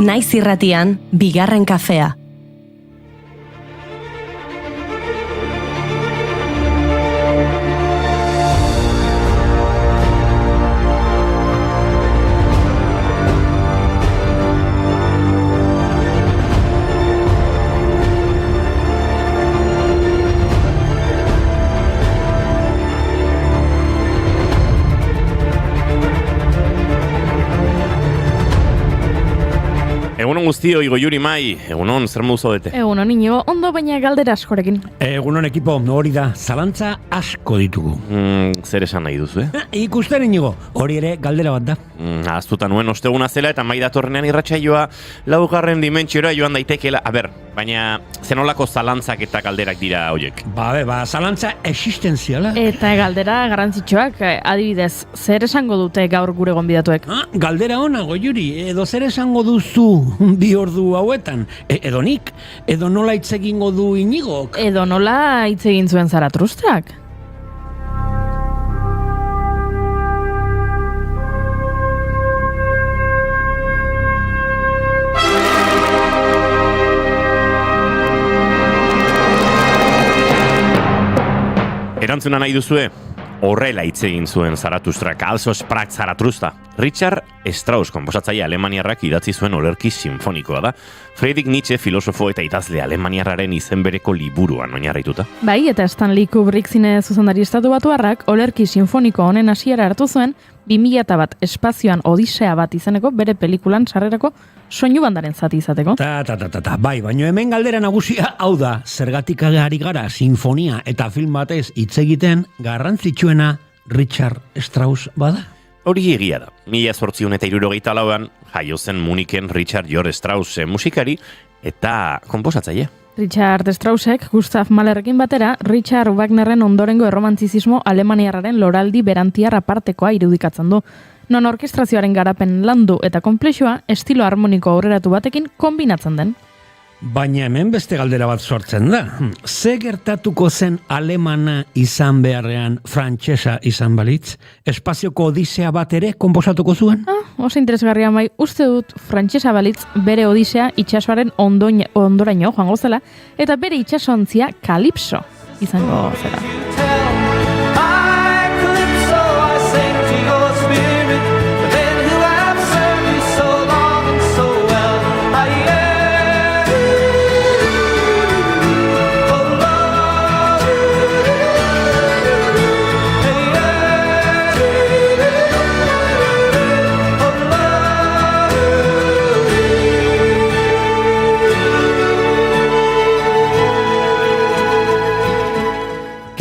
Naiz irratian, bigarren kafea. Egunon guztioi, Goiuri Mai, egunon, zer modu zaudete? Egunon, Inigo, ondo baina galdera askorekin. Egunon ekipo, hori da, zalantza asko ditugu. Zer esan nahi duzu, Ikusten, Inigo, hori ere galdera bat da. Aztuta nuen osteguna zela eta Mai datorrenean irratsaioa laugarren dimentsiora joan daitekela. Baina zenolako zalantzak eta galderak dira hoiek? Zalantza existenziala. Eta galdera garrantzitsuak, adibidez, zer esango dute gaur gure gonbidatuek? Galdera ona, Goiuri, edo zer esango duzu bi ordu hauetan? Edo nik? Edo nola hitz egingo du Inigok? Edo nola hitz egin zuen Zaratrustrak? Erantzuna nahi duzue? Horrela hitz egin zuen Zaratustra, also sprach Zaratrusta. Richard Strauss, konposatzaile alemaniarrak idatzi zuen olerki sinfonikoa da. Friedrich Nietzsche, filosofo eta idazle alemaniarraren izen bereko liburuan oinarrituta. Bai, eta Stanley Kubrick zine zuzendari estatubatuarrak olerki sinfoniko honen hasiera hartu zuen 2001 espazioan Odisea bat izeneko bere pelikulan sarrerako soinu bandaren zati izateko. Bai, baina hemen galdera nagusia hau da, zergatik ari gara sinfonia eta film batez hitz egiten garrantzitsuena Richard Strauss bada? Hori egia da. 1874an jaio zen Munichen Richard George Strauss musikari eta konposatzaile. Richard Straussek Gustav Mahlerrekin batera Richard Wagnerren ondorengo erromantzismo alemaniarraren loraldi berantiar apartekoa irudikatzen du. Non orkestrazioaren garapen landu eta konplexua estilo harmoniko aurreratu batekin kombinatzen den. Baina hemen beste galdera bat sortzen da. Ze gertatuko zen alemana izan beharrean frantsesa izan balitz? Espazioko Odisea bat ere konposatuko zuen? Oso interesgarria Mai, uste dut frantsesa balitz bere Odisea itsasoaren ondoraino joango zela eta bere itsasontzia Kalipso izango zela.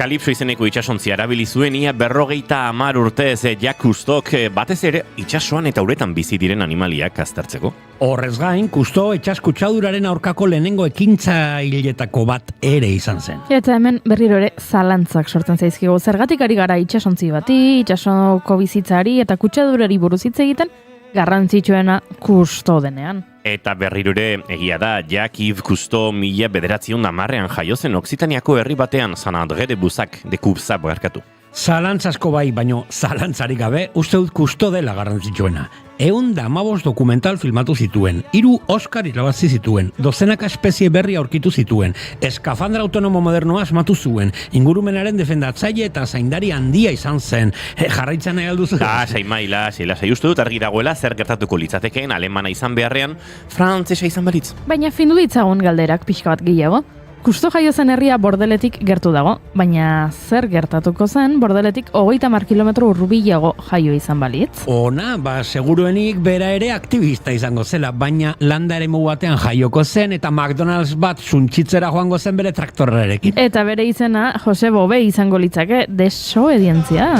Kalipso izeneko itsasontzia erabili zuen ia 50 urtez Jacques Cousteauk batez ere itsasoan eta uretan bizi diren animaliak aztertzeko. Horrez gain, Cousteau itsas kutsaduraren aurkako lehenengo ekintzailetako bat ere izan zen. Eta hemen berriro ere zalantzak sortzen zaizkigu. Zergatik ari gara itsasontzi bati, itsasoko bizitzari eta kutsadurari buruz hitz egiten, garrantzitsuena Cousteau denean. Eta berriro ere egia da, Jacques Cousteau 1910ean jaio zen Okzitaniako herri batean San André de Bussac de Cubza barkatu. Zalantzasko bai, baino zalantzarik gabe, uste dut Cousteau dela garrantzitsuena. 115 dokumental filmatu zituen, 3 Oscar irabazi zituen, dozenaka espezie berri aurkitu zituen, eskafandra autonomo modernoa asmatu zuen, ingurumenaren defendatzaile eta zaindari handia izan zen. Jarraitzan nahi alduzu? Lasai, uste dut argi dagoela zer gertatuko litzatekeen alemana izan beharrean frantsesa izan balitz. Baina findu ditzagun galderak pixka bat gehiago. Cousteau jaio zen herria Bordeletik gertu dago, baina zer gertatuko zen Bordeletik 30 kilometro hurbilago jaio izan balitz? Ona, seguruenik bera ere aktivista izango zela, baina landa eremu batean jaioko zen eta McDonald's bat suntxitzera joango zen bere traktorrarekin. Eta bere izena Jose Bobe izango litzake, desobedientzia.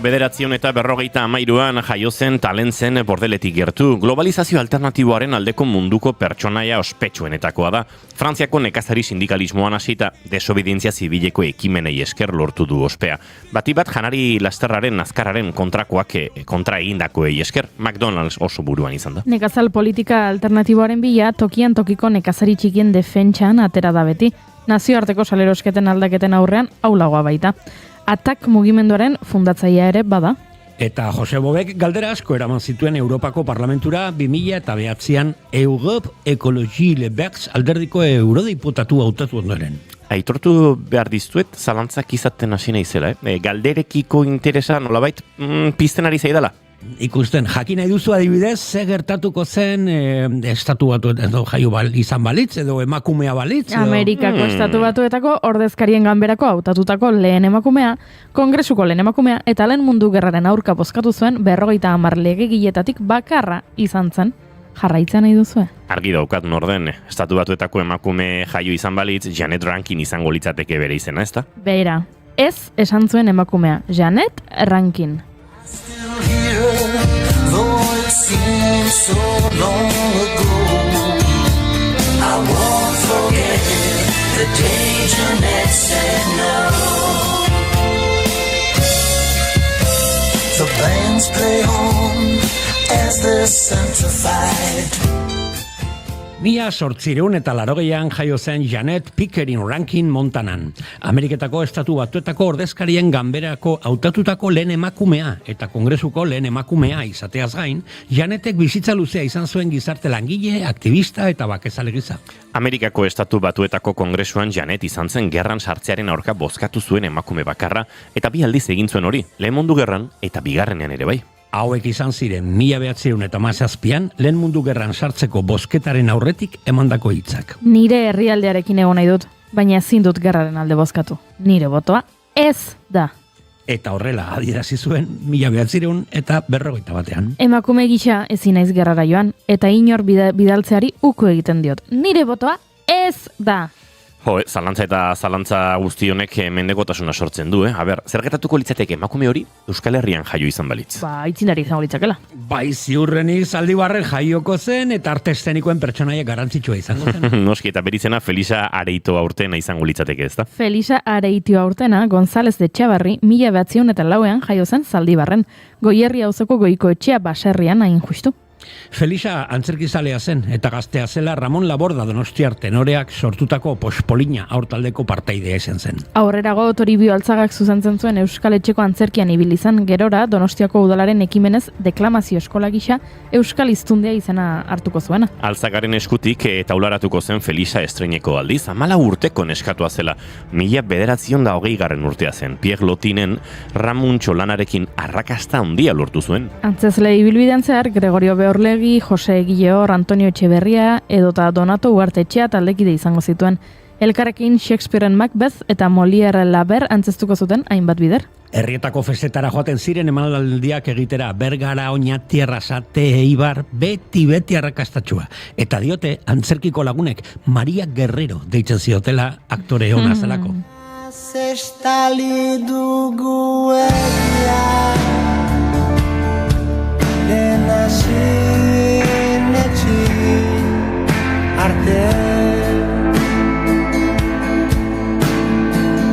1953an jaio zen Talentzen bordeletik gertu. Globalizazio alternatiboaren aldeko munduko pertsonaia ospetsuenetakoa da. Frantziako nekazari sindikalismoan hasita desobedientzia zibileko ekimenei esker lortu du ospea. Bati bat janari lasterraren azkarraren kontrakoak kontra egindakoei esker McDonald's oso buruan izan da. Nekazal politika alternatiboaren bila tokian tokiko nekazari txikien defentsan atera da beti. Nazioarteko salerosketen aldaketen aurrean aulagoa baita. Atak mugimenduaren fundatzailea ere bada. Eta Jose Bobek galdera asko eraman zituen Europako Parlamentura 2009an Europe Ecologie Les Verts alderdiko eurodiputatu hautatu ondoren. Aitortu behar dizuet, zalantzak izaten hasi naizela, galderekiko interesa nolabait pizten ari zaidala. Ikusten, jakin nahi duzu adibidez, ze gertatuko zen estatu batu edo jaio izan balitz, edo emakumea balitz? Edo... Amerikako estatu batuetako ordezkarien ganberako hautatutako lehen emakumea, kongresuko lehen emakumea, eta lehen mundu gerraren aurka bozkatu zuen 50 legegiletatik bakarra izan zen. Jarraitzen nahi duzue? Argi daukat norden, estatu batuetako emakume jaio izan balitz, Janet Rankin izango litzateke bere izena, ezta? Beira, ez esan zuen emakumea, Janet Rankin. Though it seems so long ago, I won't forget the day Jeanette said no. The bands play on as the centrified. 1880an jaio zen Janet Pickering Rankin Montanan. Ameriketako estatu batuetako ordezkarien ganberako hautatutako lehen emakumea eta kongresuko lehen emakumea izateaz gain, Janetek bizitza luzea izan zuen gizarte langile, aktivista eta bakezale gisa. Amerikako estatu batuetako kongresuan Janet izan zen gerran sartzearen aurka bozkatu zuen emakume bakarra eta bi aldiz egin zuen hori, lehen mundu gerran eta bigarrenean ere bai. Hauek izan ziren 1917an lehen mundu gerran sartzeko bozketaren aurretik emandako hitzak. Nire herrialdearekin egon nahi dut, baina ezin dut gerraren alde bozkatu. Nire botoa ez da. Eta horrela adierazi zuen 1951an. Emakume gisa ezin naiz gerrara joan, eta inor bidaltzeari uko egiten diot. Nire botoa ez da. Zalantza guzti honek mendekotasuna sortzen du, zer gertatuko litzateke emakume hori Euskal Herrian jaio izan balitz? Aitzindari izango litzakela. Bai, ziurrenik Zaldibarren jaioko zen eta arte eszenikoen pertsonaia garrantzitsua izango zen. Noski, eta berizena Felisa Areito aurtena izango litzateke, ezta? Felisa Areito aurtena González de Txabarri 1904an jaio zen Zaldibarren, Goierri auzoko goiko etxea baserrian hain justu. Felisa antzerkizalea zen eta gaztea zela Ramon Laborda Donostiar tenoreak sortutako Pospolina aurtaldeko partaidea izan zen. Aurrerago Toribio Altzagak zuzentzen zuen Euskal Etxeko antzerkian ibili izan, gerora Donostiako udalaren ekimenez deklamazio eskola gisa Euskal Hiztundea izena hartuko zuena. Altzagaren eskutik taularatuko zen Felisa estreineko aldiz, 14 urteko neskatua zela, 1920 urtea zen. Pierre Lotinen Ramuntxo lanarekin arrakasta handia lortu zuen. Antzezle ibilbidean zehar Gregorio Beorlegi, Jose Egileor, Antonio Etxeberria edota Donato Uartetxea taldekide izango zituen. Elkarrekin Shakespearen Macbeth eta Molière Laber antzestuko zuten hainbat bider. Herrietako festetara joaten ziren emanaldiak egitera Bergara, Oñati, Arrasate, Eibar, beti arrakastatxua. Eta diote antzerkiko lagunek Maria Guerrero deitzen ziotela aktore ona zelako. Estali dugu egia dena sinetxi arte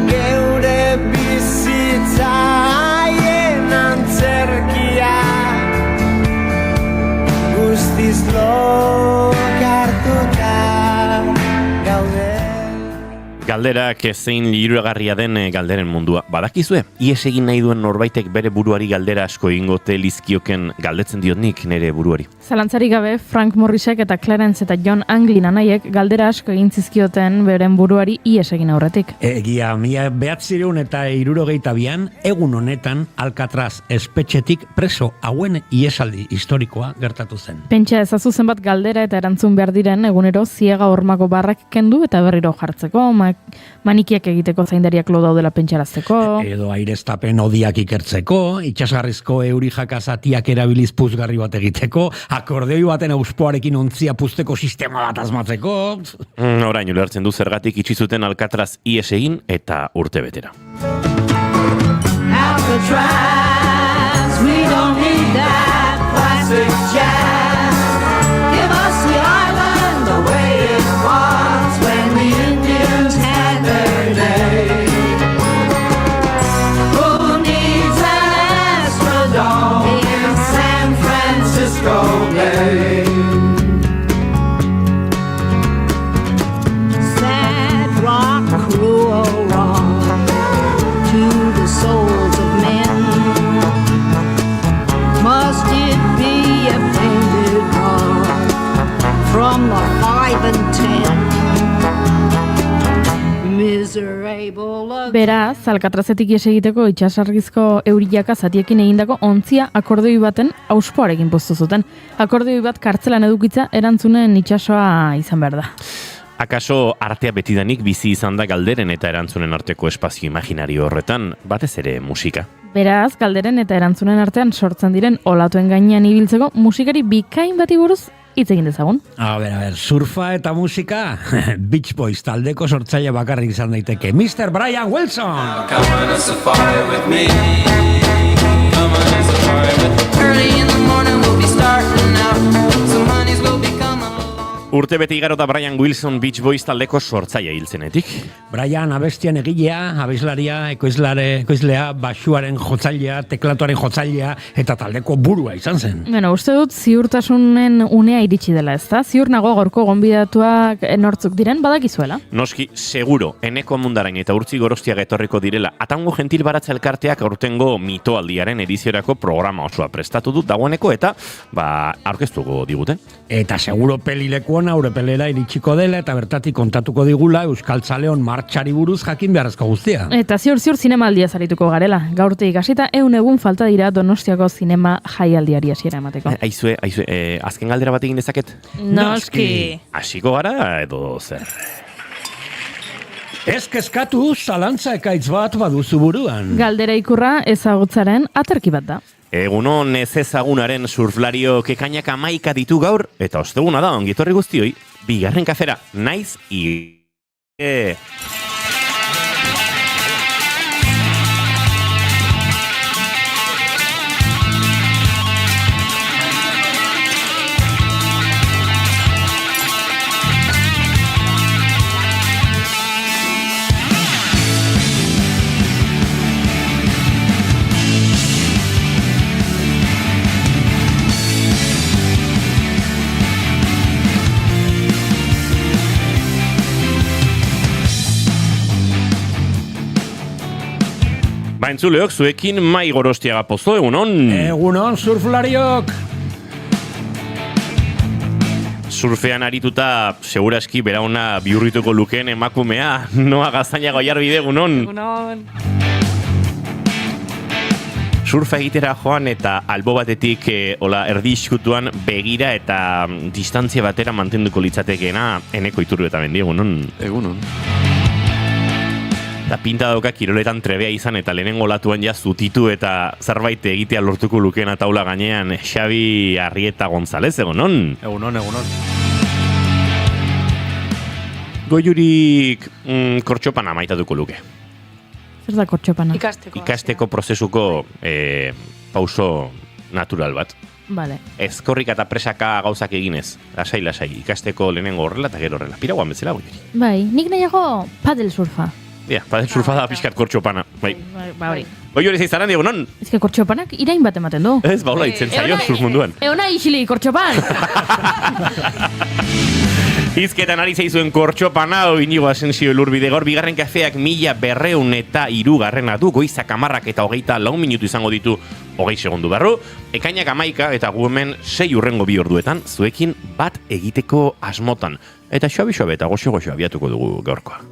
geure bizitzaien antzerkia guztiz lokartuta gaude. Galderak zein liragarria den galderen mundua. Badakizue, ies egin nahi duen norbaitek bere buruari galdera asko egingote lizkioken galdetzen diot nik nire buruari. Zalantzari gabe, Frank Morrisek eta Clarence eta John Anglin anaiek galdera asko egin zizkioten beren buruari ies egin aurretik. Egia, 1962an, egun honetan Alcatraz espetxetik preso hauen iesaldi historikoa gertatu zen. Pentsa ezazu zenbat galdera eta erantzun behar diren egunero ziega hormako barrak kendu eta berriro jartzeko, manikiak egiteko zaindariak lo daudela pentsarazteko. Edo aireztapen odiak ikertzeko, itxasgarrizko euri jakazatiak erabiliz puzgarri bat egiteko, akordeoi baten auspoarekin ontzia puzteko sistema bat asmatzeko. Orain ulertzen du zergatik itxi zuten Alcatraz ies egin eta urte betera. Alcatraz. We don't need that plastic jazz. Give us the island the way it was when the Indians had their day. Who needs an Astrodome in San Francisco Bay? Sad rock, cruel wrong to the souls of men. Must it be a painted god from the 5 and 10? Miserable. Beraz, Alcatrazetik ies egiteko itsasargizko eurilaka zatiekin egindako ontzia akordeoi baten auspoarekin poztu zuten. Akordeoi bat kartzelan edukitza erantzunen itsasoa izan behar da. Akaso artea betidanik bizi izan da galderen eta erantzunen arteko espazio imaginario horretan, batez ere musika. Beraz, galderen eta erantzunen artean sortzen diren olatuen gainean ibiltzeko musikari bikain bati buruz hitz egin dezagun. A ber, surfa eta musika, Beach Boys taldeko sortzaile bakarrik izan daiteke. Mr. Brian Wilson! Come on a safari with me. Come on a safari with me. Early in the morning we'll be starting out. Some honeys will be coming along. Urte bete igarota Brian Wilson Beach Boys taldeko sortzaile hiltzenetik. Brian abestien egilea, abeslaria, ekoizlea, basuaren jotzailea, teklatuaren jotzailea eta taldeko burua izan zen. Bueno, uste dut ziurtasunen unea iritsi dela, ezta? Ziur nago gorko gonbidatuak nortzuk diren badakizuela. Noski, seguro, Eneko Mundarain eta Urtzi Gorostiaga etorriko direla. Atango Gentil Baratza elkarteak aurtengo mitoaldiaren ediziorako programa osoa prestatu dut dagoeneko eta aurkeztuko digute. Eta seguro pelilekuan aurrepelera iritsiko dela eta bertatik kontatuko digula Euskaltzaleon martxari buruz jakin beharrezko guztia. Eta ziur zinemaldia zarituko garela. Gaurtik hasita 100 egun falta dira Donostiako zinema jaialdiari hasiera emateko. Aizue, azken galdera bat egin dezaket? Noski! Hasiko gara edo zer? Ez kezkatu zalantza ekaitz bat baduzu buruan. Galdera ikurra ezagutzaren aterki bat da. Egunon ez ezagunaren surflario kekainak 11 ditu gaur, eta osteguna da ongitorri guztioi, bigarren kafera, naiz Entzuleok, zuekin Mai Gorostiaga Pozo, egunon? Egunon, surflariok! Surfean arituta, seguraski berauna bihurrituko lukeen emakumea, Noa Gaztainaga Oiarbide, egunon? Egunon. Surfa egitera joan eta albo batetik erdi iskutuan begira eta distantzia batera mantenduko litzatekeena Eneko Iturbe eta Mendi, egunon? Egunon. Eta pinta dauka kiroletan trebea izan eta lehenengo latuan ja zutitu eta zerbait egitea lortuko lukena taula gainean Xabi Arrieta González, egunon? Egunon. Goiurik kortxopana maitatuko luke. Zer da kortxopana? Ikasteko prozesuko pauso natural bat. Vale. Ezkorrik eta presaka gauzak eginez. Lasai, ikasteko lehenengo horrela eta gero horrela. Piraguan bezala goiuri. Bai, nik nahiago padel surfa. Ja, padel surfa da pixkat kortxopana. Bai. Bai. Goiuri zeizaran, egunon? Ez que kortxopanak irain bat ematen du. Ez, baula itzen zaio, surf munduan. Eona isili, kortxopan! Hizketan ari zaizuen kortxopana, Inigo Asensio Elurbide gaur bigarren kafeak 1203 du, goizak 10 eta 24 minutu izango ditu 20 segundu barru. Ekainak 11 eta gu hemen 6 urrengo 2 orduetan, zuekin bat egiteko asmotan. Eta xoabi eta goxo abiatuko dugu gaurkoa.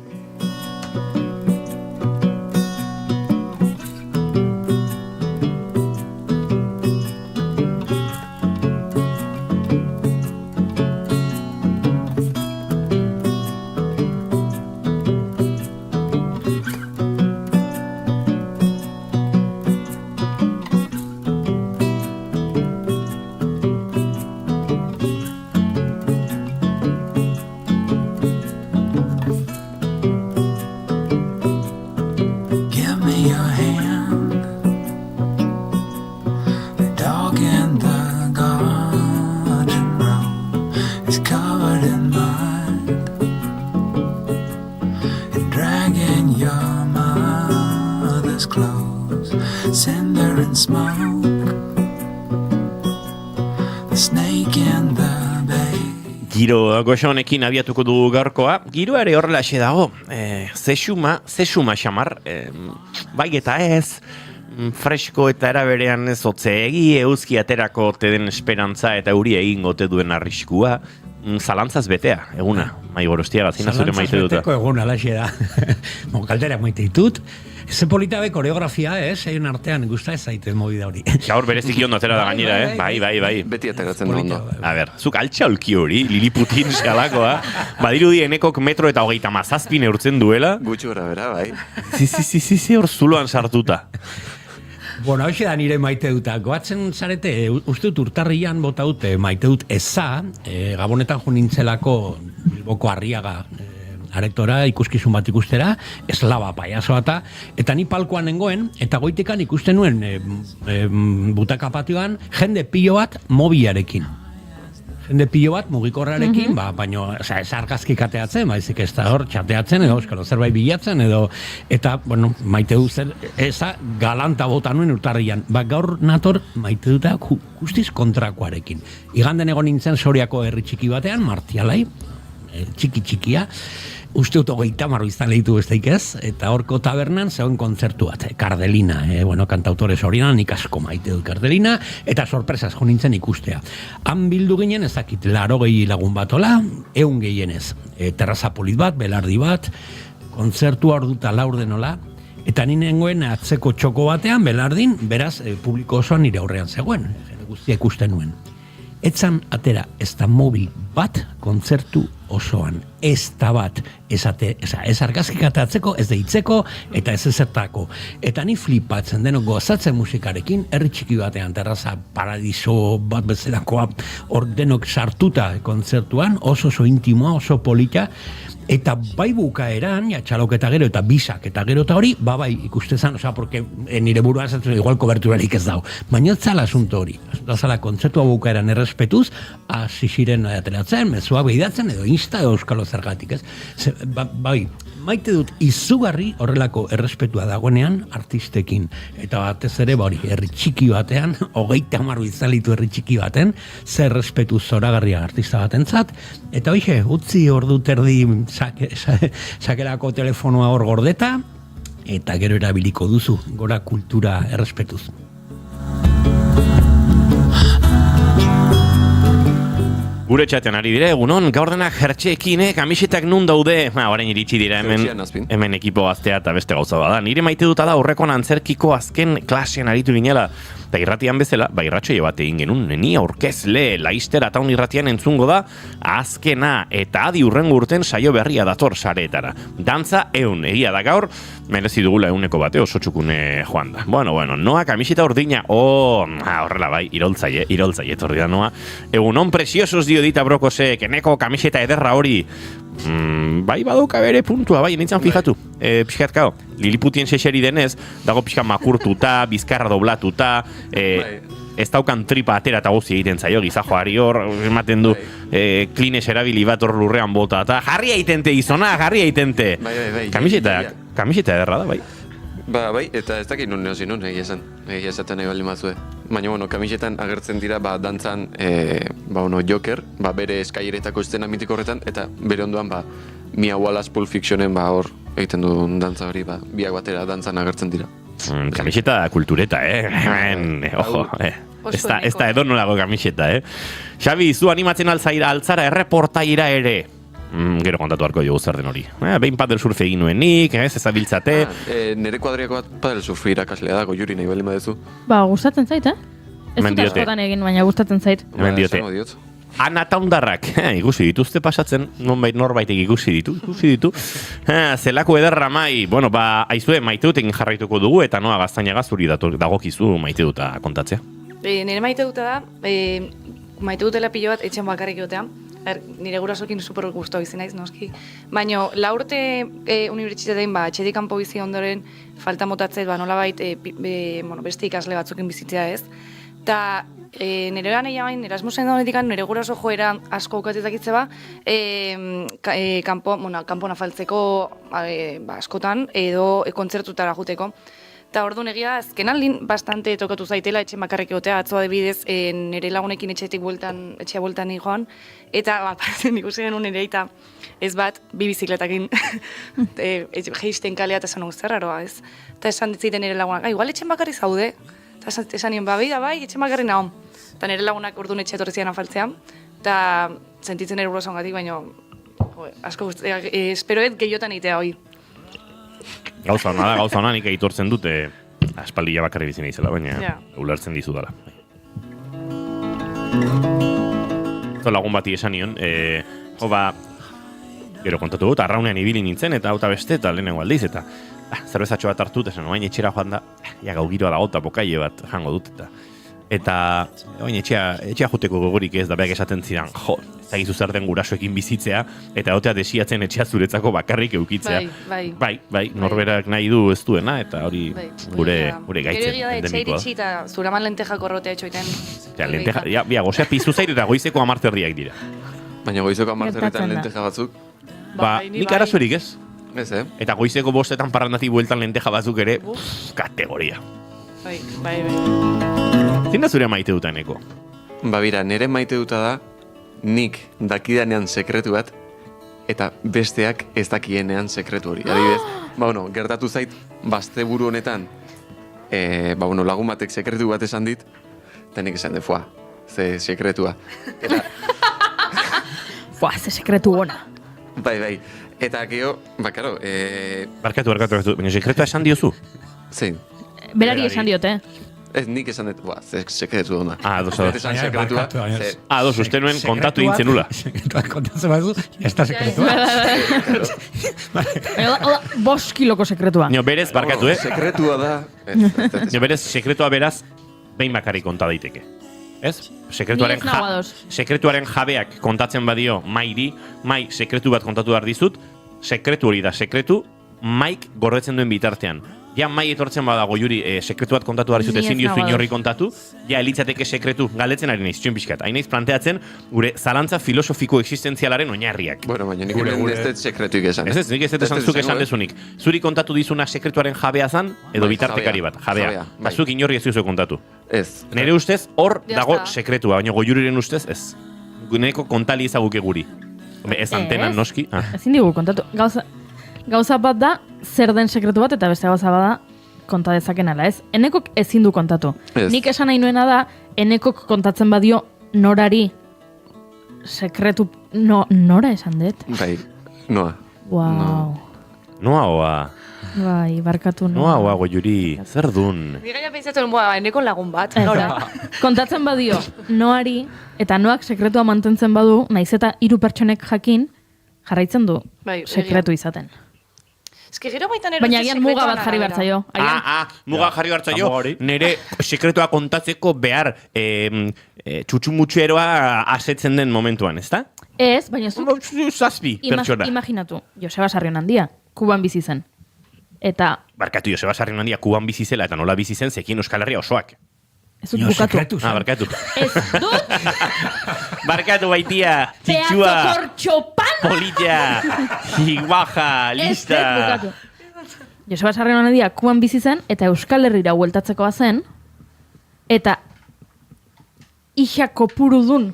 windows closed, cinder and smoke. The snake in the bay. Giro goxo honekin abiatuko du gaurkoa. Giro ere horrelaxe dago. Zesuma xamar. Bai eta ez. Fresko eta eraberean ez otzeegi, euski aterako te den esperantza eta euri egingo te duen arriskua. Zalantzaz betea, eguna. Mai Gorostiaga, zina zure maite duta. Zalantzaz beteko eguna, alaxe da. Kaldera maite ditut. Ze polita be koreografia, Zein artean, gusta ez zaite movida hori. Gaur bereziki ondo atera da gainera, Bai. Beti ateratzen da ondo. A ber, zuk altxaulki hori, Liliputin skalakoa, badirudi enekok 1,37 m neurtzen duela. Gutxi gora bera, bai. Zi, hor zuloan sartuta. Bueno, hau da nire maite duta. Goatzen zarete, uste dut urtarrian bota dute maite dut eza, Gabonetan jo nintzelako Bilboko Arriaga arektora ikuskizun bat ikustera, eslaba paiazoa eta ni palkoan nengoen, eta goitikan ikusten nuen butaka patioan jende pilo bat mobilarekin. Jende pilo bat mugikorrarekin, baino, ez argazki kateatzen, baizik ez da hor txateatzen, edo euskalo zerbait bilatzen, eta, bueno, maite du zer, eza galanta bota nuen urtarrian. Gaur nator maite duta guztiz kontrakoarekin. Iganden egon nintzen Soriako herri txiki batean, Martialai, txikia, uste dut 30 biztan lehitu besteik ez, eta horko tabernan zegoen kontzertu bat, Kardelina, kantautore Soriana, nik asko maite dut Kardelina, eta sorpresaz jo nintzen ikustea. Han bildu ginen, ezakit, 80 lagun batola, 100 gehienez, terraza polit bat, belardi bat, kontzertua orduta laurdenola, eta ninengoen atzeko txoko batean, belardin, beraz, publiko osoan nire aurrean zegoen, guztia ikusten nuen. Etzan atera ez da mobil bat kontzertu osoan, ez da bat, ez argazkik atatzeko, ez deitzeko, eta ez ezertako. Eta ni flipatzen denok gozatzen musikarekin, herri txiki batean, terraza paradiso bat bezalakoa, hor denok sartuta kontzertuan, oso intimoa, oso polita, eta bai bukaeran, txaloketa gero eta bisak eta gero eta hori, bai ikustezan, porque nire buruan zatzen igual koberturarik ez dau. Baina ez zala asunto hori. Zala kontzertua bukaeran errespetuz, hasi ziren ateratzen, mezuak behidatzen, edo insta, edo euskalo zergatik, ez? Bai, maite dut izugarri horrelako errespetua dagoenean artistekin. Eta batez ere, herri txiki batean, 30 bizalitu herri txiki baten, zer errespetu zoragarria artista batentzat, eta hoxe, utzi ordu terdi sakelako telefonoa hor gordeta, eta gero erabiliko duzu, gora kultura errespetuz. Gure txatean ari dire, egunon, gaur denak jertxeekin, kamisetak nun daude, orain iritsi dira hemen ekipo gaztea eta beste gauza bada. Nire maite duta da horrekoan antzerkiko azken klasean aritu ginela. Eta irratian bezala, irratxoio bat egin genuen, ni aurkezle, laister ataun irratian entzungo da, azkena eta adi urrengo urten saio berria dator sareetara. Dantza 100, egia da gaur, merezi dugula 100 bate, oso txukune joan da. Bueno, noa kamiseta urdina, horrela bai, iroltzaie etorri da noa. Egunon presiosos dio dita brokosek, eneko kamiseta ederra hori, bai badauka bere puntua, bai, nintzen fijatu. Pixkat kao, Liliputien sexeri denez, dago pixka makurtuta, bizkarra doblatuta, ez daukan tripa atera eta guzti egiten zaio, gizajoari hor, ematen du, klines erabili bat hor lurrean bota, eta jarri eitente izona, jarri eitente. Bai. Kamiseta ederra da, bai. Bai, eta ez dakit nun neozi nun, egia esaten nahi baldin mazue. Baina, kamisetan agertzen dira, dantzan, Joker, bere eskaileretako estena mitiko horretan, eta bere ondoan, Mia Wallace Pulp Fictionen, hor egiten duen dantza hori, biak batera dantzan agertzen dira. Kamiseta kultureta, ojo, ez da edonolago kamiseta, Xabi, zu animatzen altzara erreportaira ere. Gero kontatu harko dugu zer den hori. Behin padel surfe egin nuen nik, ez abiltzate. Nere kuadriako bat padel surfe irakaslea dago, Juri nahi baldin badezu. Gustatzen zait, Ez dut askotan egin, baina gustatzen zait. Hemen diote. Ana Taundarrak, ikusi dituzte pasatzen, norbaitek ikusi ditu. Zelako ederra mai, aizue maite dut egin jarraituko dugu, eta noa Gaztainaga zuri dagokizu maite duta kontatzea. Nire maite duta da, maite dutela pilo bat etxen bakarrik jotean. Nire gurasokin super gustoa bizi naiz, noski. Baina, 4 urte unibertsitatein, etxetik kanpo bizi ondoren falta motatzet, nolabait beste ikasle batzukin bizitzea ez. Eta nire eran egin, Erasmusen donetik, nire guraso joera asko ukatzezakitze kanpon afaltzeko askotan, edo kontzertutara juteko. Eta orduan egia da, azken aldin bastante tokatu zaitela etxe bakarrik egotea, atzo adibidez nire lagunekin etxea bueltan joan, eta aparten ikusi genuen nire eta ez bat, bi bizikletakin geisten kalea eta esan zerraroa, ez? Eta esan ditziten nire lagunak, igual etxen bakarri zaude, eta esan nien, bai, etxen bakarri nahon. Eta nire lagunak orduan etxe etorri zian afaltzean, eta sentitzen ere burrosan gatik, baina asko esperoet gehiotan egitea hoi. Gauza hona nik aitortzen dute aspaldia bakarri bizi naizela, baina ulertzen dizudala. Lagun bati esan nion, gero kontatu dut, arraunean ibili nintzen, eta auta beste, eta lehenengo aldiz, eta zerbezatxo bat hartut, esan, oain etxera joan da, gau giroa da gota, bokaile bat jango dut, eta oain etxea juteko gogorik ez, da beak esaten zidan, zagizu zer den gurasoekin bizitzea, eta otea desiatzen etxea zuretzako bakarrik eukitzea. Bai, norberak nahi du ez duena, eta hori gure gaitzen. Gero egia da, etxea iritsi eta zuraman lentejako errotea etxoiten. Gozea pizu zair eta goizeko 10 herriak dira. Baina goizeko 10 herrietan lenteja batzuk? Nik arazorik ez. Ez, Eta goizeko 5 parrandatik bueltan lenteja batzuk ere, kategoria. Bai. Zein da zure maite dutaneko? Bira, nire maite duta da, nik dakidanean sekretu bat, eta besteak ez dakienean sekretu hori. Adibidez, gertatu zait, basteburu honetan, lagun batek sekretu bat esan dit, eta nik esan ze sekretua. Eta... ze sekretu ona. Bai. Eta geho, karo... Barkatu, baina sekretua esan diozu? Zein? Berari esan diote. Ez nik esan dut, sekretu ona. Dos. Esan sekretua. Dos, uste nuen kontatu dintzen nula. Sekretuak kontatzen bazu, ez da sekretua. Hola, 5 kiloko sekretua. Berez, barkatu, Sekretua da. Berez, sekretua beraz, behin bakarrik konta daiteke. Ez? Sekretuaren jabeak kontatzen badio mairi, mai sekretu bat kontatu behar dizut, sekretu hori da, sekretu maik gordetzen duen bitartean. Ja mai etortzen badago Juri, sekretu bat kontatu behar dizut, ezin diozu inorri kontatu, ja elitzateke sekretu galdetzen ari naiz, txuen pixkat. Hain naiz planteatzen gure zalantza filosofiko existentzialaren oinarriak. Bueno, baina nik ez dut sekretuik esan. Ez, nik ez dut esan zuk esan dezunik. Zuri kontatu dizuna sekretuaren jabea zan, edo bitartekari bat, jabea. Zuk inorri ez duzu kontatu. Ez. Nire ustez, hor dago sekretua, baina Goiuriren ustez, ez. Guneko kontali ezaguke guri. Ez antenan noski. Ezin digu kontatu. Gauza bat da, zer den sekretu bat, eta beste gauza bat da, konta dezaken ala, ez? Enekok ezin du kontatu. Nik esan nahi nuena da, enekok kontatzen badio norari sekretu... Nora esan dut? Bai, noa. Wow. Noa oa. Bai, barkatu noa. Noa oa, Goiuri, zer dun? Bigaia pentsatzen, eneko lagun bat, nora. Kontatzen badio, noari, eta noak sekretua mantentzen badu, naiz eta 3 pertsonek jakin, jarraitzen du sekretu izaten. Baina agian muga bat jarri bertzaio. Muga jarri bertzaio. Nere sekretua kontatzeko behar txutxumutxeroa asetzen den momentuan, ezta? Ez, baina zuk... Zazpi pertsona. Imaginatu, Joseba Sarrionandia, Kuban bizi zen. Eta... Barkatu, Joseba Sarrionandia Kuban bizi zela eta nola bizi zen zekien Euskal Herria osoak. Ez dut bukatu. Barkatu. Ez dut... Barkatu baitia, txitsua, polilla, iguaja, lista. Ez dut bukatu. Joseba Sarrionandia Kuban bizi zen eta Euskal Herrira hueltatzekoa zen eta ixa kopurudun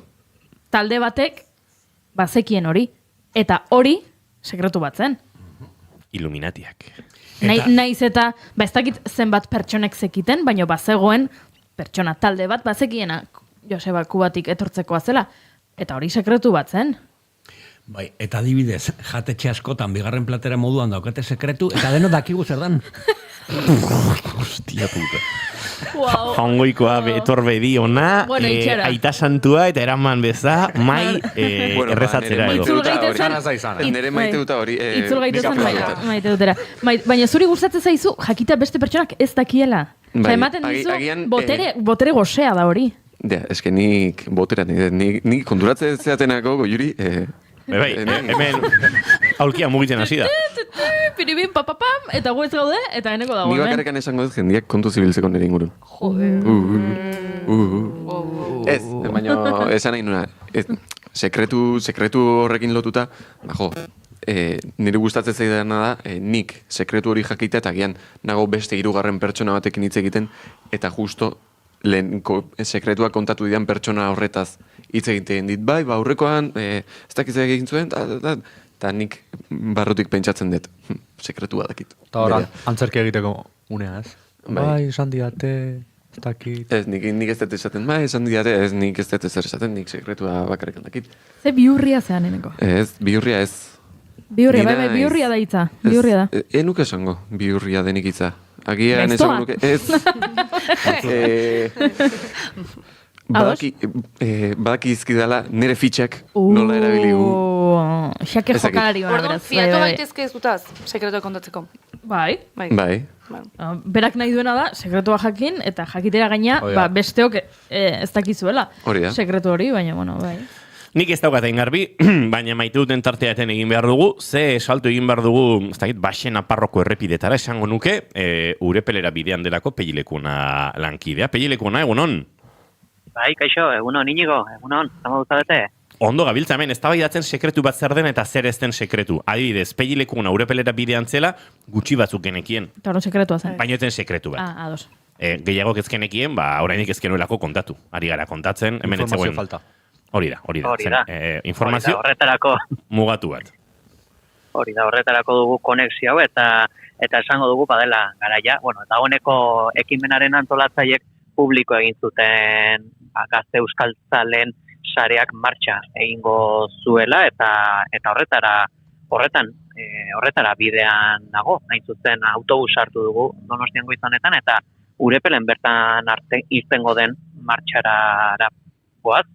talde batek bazekien hori. Eta hori sekretu bat zen. Illuminatiak. Naiz eta, ez dakit zenbat pertsonek zekiten, baina bazegoen pertsona talde bat bazekiena Joseba Kubatik etortzekoa zela. Eta hori sekretu bat zen. Bai, eta adibidez, jatetxe askotan bigarren platera moduan daukate sekretu, eta deno dakigu zer dan. Hostia puta. Jaungoikoa etor bedi ona, aita santua eta eraman beza, mai errezatzera edo. Nere maite duta hori. Itzul gaitezen maite dutera. Baina zuri gustatzen zaizu, jakita beste pertsonak ez dakiela. Ematen dizu, botere gozea da hori. Ja, eske nik botera, nik konturatzen zeatenako, Goiuri, Bai, hemen aulkia mugitzen hasi da. Piribin, papapam, eta gu ez gaude, eta eneko dago. Ni bakarrekan esango dut jendiak kontu zibiltzeko nire ingurun. Ez, baina esan nahi nuna. Sekretu horrekin lotuta, nire gustatzen zaidana da, nik sekretu hori jakitea eta gian nago beste 3. pertsona batekin hitz egiten, eta justo lehen sekretua kontatu didan pertsona horretaz hitz egiten dit, bai, aurrekoan, ez dakiz egin zuen, eta nik barrutik pentsatzen dut, sekretua dakit. Eta horra, Berea. antzerki egiteko unea, ez? Bai, esan diate, ez dakit. Ez, nik ez dut esaten, bai, esan diate, ez, nik ez dut ezer esaten, nik sekretua bakarrik dakit. Ze bihurria zean eneko. Ez, bihurria ez. Bihurria, bai, Ni naiz. bihurria da hitza. Ez, Bihurria da. Enuk esango, bihurria denik hitza. Agian Gaiztoa? esango nuke, ez. Badaki izkidala nire fitxak nola erabiligu. Xake Ez dakit. jokalari bana, Orduan, beraz. fiatu gaitezke zutaz, sekretua kontatzeko. Bai. Bai. Berak nahi duena da, sekretua jakin, eta jakitera gaina, Hori da. besteok ez dakizuela. Hori da. Sekretu hori, baina, bueno, bai. Nik ez daukaten garbi, baina maite duten tarteaten egin behar dugu, ze salto egin behar dugu, ez dakit, Baxen Aparroko errepidetara esango nuke, Urepelera bidean delako Pellilekuna lankidea. Pellilekuna, egunon? Bai, kaixo, egunon, Inigo, egunon, zama duzabete. Ondo gabiltza hemen, eztabaidatzen sekretu bat zer den eta zer ez den sekretu. Adibidez, Pellilekuna Urepelera bidean zela, gutxi batzuk genekien. Eta hori sekretua zen. Baina eten sekretu bat. Ah, ados. Gehiago ezkenekien, orainik ezkenuelako kontatu. Ari gara kontatzen, hemen ez Informazio zegoen. falta. Hori da. Hori Zen, da. informazio Horretarako, mugatu bat. horretarako dugu konexio hau eta esango dugu badela garaia. Bueno, eta honeko ekimenaren antolatzaiek publiko egin zuten Gazte Euskaltzalen sareak martxa egingo zuela eta horretara bidean nago. Hain zuzen autobus hartu dugu Donostian goiz honetan eta Urepelen bertan arte irtengo den martxara goaz,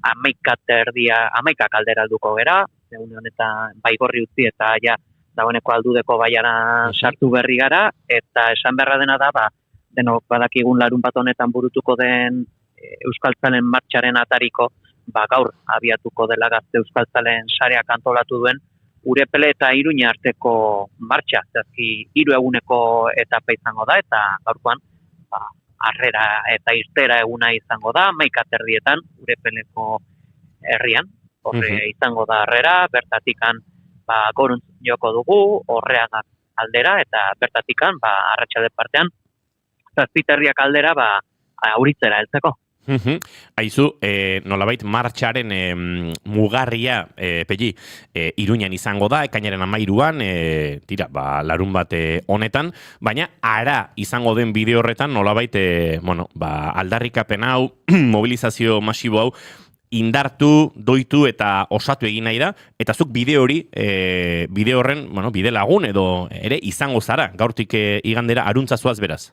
11 kaldera alduko gera, une honetan baigorri utzi eta ja dagoeneko aldudeko baiaran sartu berri gara, eta esan beharra dena da, denok badakigun larun bat honetan burutuko den Euskaltzalen martxaren atariko, gaur abiatuko dela Gazte Euskaltzalen sareak antolatu duen Urepele eta Iruña arteko martxa, zazki 3 eguneko etapa izango da, eta gaurkoan harrera eta irtera eguna izango da, 11:30 Urepeleko herrian, horre izango da harrera, bertatikan goruntz joko dugu, Horreagak aldera, eta bertatikan arratsalde partean, 7:30 aldera Auritzera heltzeko. Aizu, nolabait martxaren mugarria, Pelli, Iruñan izango da, ekainaren 13an, larun bat honetan, baina ara izango den bideo horretan nolabait, aldarrikapen hau, mobilizazio masibo hau, indartu, doitu eta osatu egin nahi da, eta zuk bideo hori, bideo horren, bide lagun edo ere izango zara, gaurtik igandera aruntzazoaz beraz.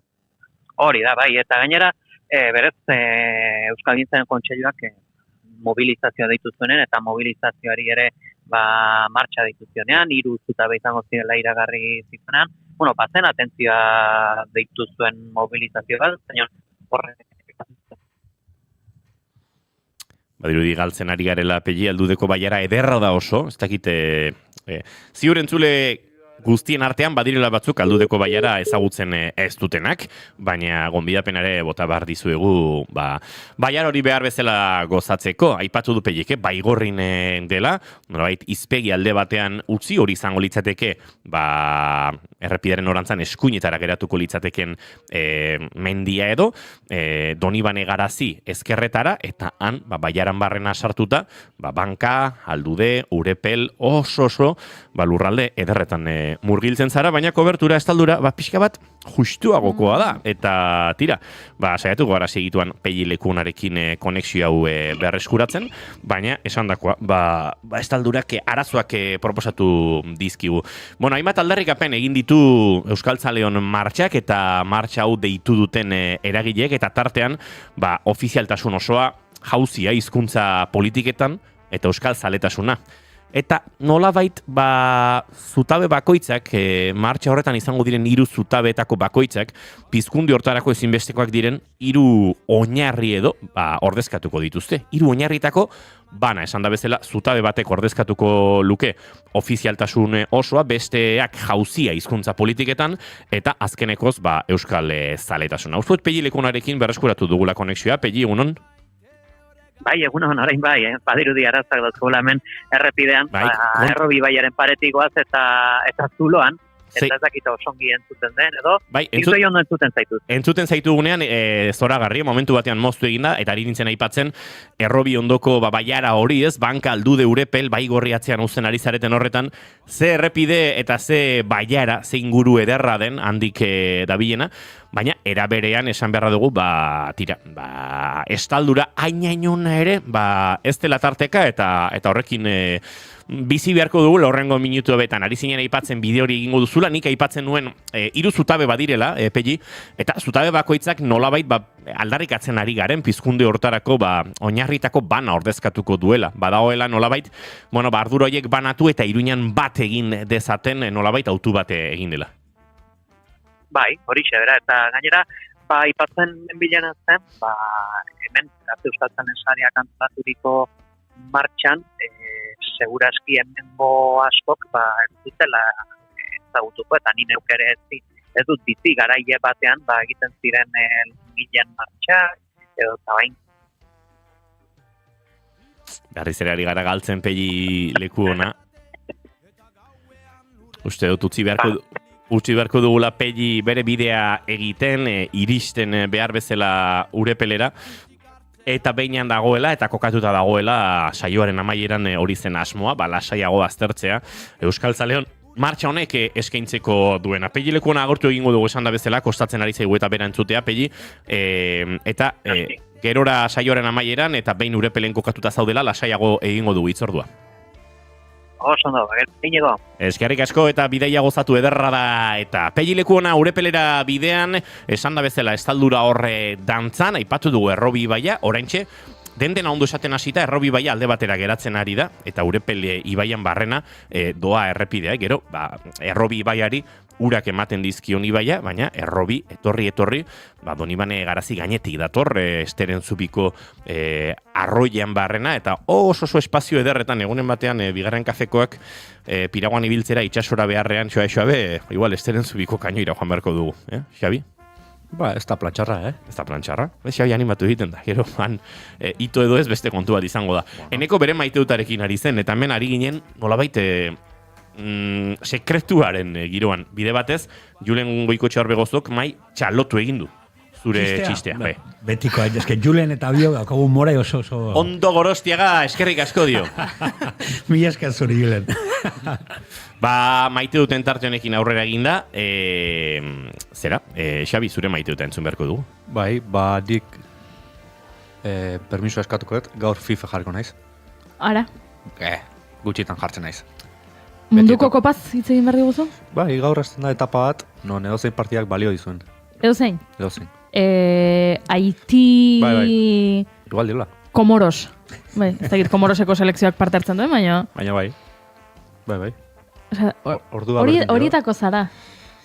Hori da, bai, eta gainera, berez, Euskalgintzaren Kontseiluak mobilizazioa deitu zuenen, eta mobilizazioari ere martxa deitu zionean, 3 zutabe izango zirela iragarri zituenean, zen atentzioa deitu zuen mobilizazio bat, baina horre. Badirudi galtzen ari garela Pelli, aldudeko baiara ederra da oso, ez dakite, ziur entzule guztien artean badirela batzuk aldudeko baiara ezagutzen ez dutenak, baina gonbidapenare bota behar dizuegu baiar hori behar bezala gozatzeko. Aipatu du Pellik, baigorrin dela, nolabait izpegi alde batean utzi hori izango litzateke, errepidaren orantzan eskuinetara geratuko litzateken mendia edo, Donibane Garazi ezkerretara, eta han baiaran barrena sartuta, banka, aldude, Urepel, oso lurralde ederretan murgiltzen zara, baina kobertura estaldura pixka bat justuagokoa da, eta tira, saiatuko gara segituan Pellilekunarekin konexio hau berreskuratzen, baina esandakoa, estaldurak arazoak proposatu dizkigu. Hainbat aldarrikapen egin ditu Euskaltzaleon martxak eta martxa hau deitu duten eragileek, eta tartean ofizialtasun osoa jauzia hizkuntza politiketan eta Euskaltzaletasuna. Eta nolabait zutabe bakoitzak, martxa horretan izango diren 3 zutabeetako bakoitzak, pizkundi hortarako ezinbestekoak diren 3 oinarri edo ordezkatuko dituzte. 3 oinarritako bana, esan da bezala, zutabe batek ordezkatuko luke ofizialtasun osoa, besteak jauzia hizkuntza politiketan, eta azkenekoz Euskal zaletasuna. Uste Pellilekunarekin berreskuratu dugula konexioa. Pelli, egunon? Bai, egunon, orain bai, badirudi arazak dauzkola hemen errepidean, errobi baiaren paretikoaz eta zuloan, eta ez dakit osongi entzuten den, edo, irtoi ondo entzuten zaituz. Entzuten zaitu zoragarri, momentu batean moztu eginda, eta ari nintzen aipatzen, errobi ondoko baiara hori ez, banka aldude urepel, bai gorriatzean uzten ari zareten horretan, ze errepide eta ze baiara, ze inguru ederra den, handik dabilena, baina eraberean esan beharra dugu, estaldura ainainona ere, ez dela tarteka, eta horrekin bizi beharko dugu horrengo minutu betan. Ari zinen aipatzen bideo hori egingo duzula, nik aipatzen nuen 3 zutabe badirela, Pelli, eta zutabe bakoitzak nolabait aldarrikatzen ari garen, pizkunde hortarako oinarritako bana ordezkatuko duela. Badagoela nolabait, ardura horiek banatu eta Iruñan bat egin dezaten nolabait autu bat egin dela. Bai, horixe bera, eta gainera, aipatzen bilena zen, hemen, Euskatzen Esariak antolaturiko martxan, seguraski hemengo askok dutela ezagutuko, eta ni neuk ere ez dut bizi garaile batean egiten ziren gilen martxa, edo zabain. Berriz ere ari gara galtzen Pelli leku ona. Uste dut utzi beharko dugula Pelli bere bidea egiten, iristen behar bezala urepelera, eta behinan dagoela, eta kokatuta dagoela saioaren amaieran hori zen asmoa, lasaiago aztertzea. Euskal Zaleon martxa honek eskaintzeko duena. Pelli lekuona agortu egingo dugu esan da bezala, kostatzen ari zaigu eta bera entzutea, Pelli, eta gerora saioaren amaieran, eta behin urepelen kokatuta zaudela, lasaiago egingo dugu itzordua. Oso ondo, egiteko. Eskerrik asko eta bidaia gozatu ederra da, eta Pelli lekuona urepelera bidean, esan da bezala estaldura horre dantzan, aipatu dugu errobi ibaia, oraintxe, dena ondo esaten hasita errobi ibaia alde batera geratzen ari da, eta urepele ibaian barrena doa errepidea, gero, errobi ibaiari urak ematen dizkion ibaia, baina errobi, etorri, Donibane Garazi gainetik dator, esteren zubiko arroian barrena, eta oso espazio ederretan, egunen batean, bigarren kafekoak piraguan ibiltzera itxasora beharrean, xoabe, igual esteren zubiko kainoira joan beharko dugu, Xabi? Ez da plantxarra, Ez da plantxarra. Xabi animatu egiten da, gero, ito edo ez beste kontu bat izango da. Eneko bere maiteutarekin ari zen, eta hemen ari ginen, nolabait, sekretuaren giroan. Bide batez, Julen Goikoetxe Begozok mai txalotu egin du. Zure txistea. Betiko, eske Julen eta bio daukagu mora oso. Ondo Gorostiaga, eskerrik asko dio. Mila esker zuri, Julen. Maite duten tarte honekin aurrera eginda, zera, Xabi, zure maite duten entzun beharko dugu? Bai, dik permiso eskatukoet, gaur FIFA jarriko naiz. Ara? Gutxitan jartzen naiz. Munduko kopaz hitz egin behar diguzu? Bai, gaur hasten da etapa bat, non edozein partidak balio dizuen. Edozein? Edozein. Haiti... Bai. Igual diola. Komoros. Bai, ez dakit Komoroseko selekzioak parte hartzen duen, baina... Baina bai. Bai. Horietako zara.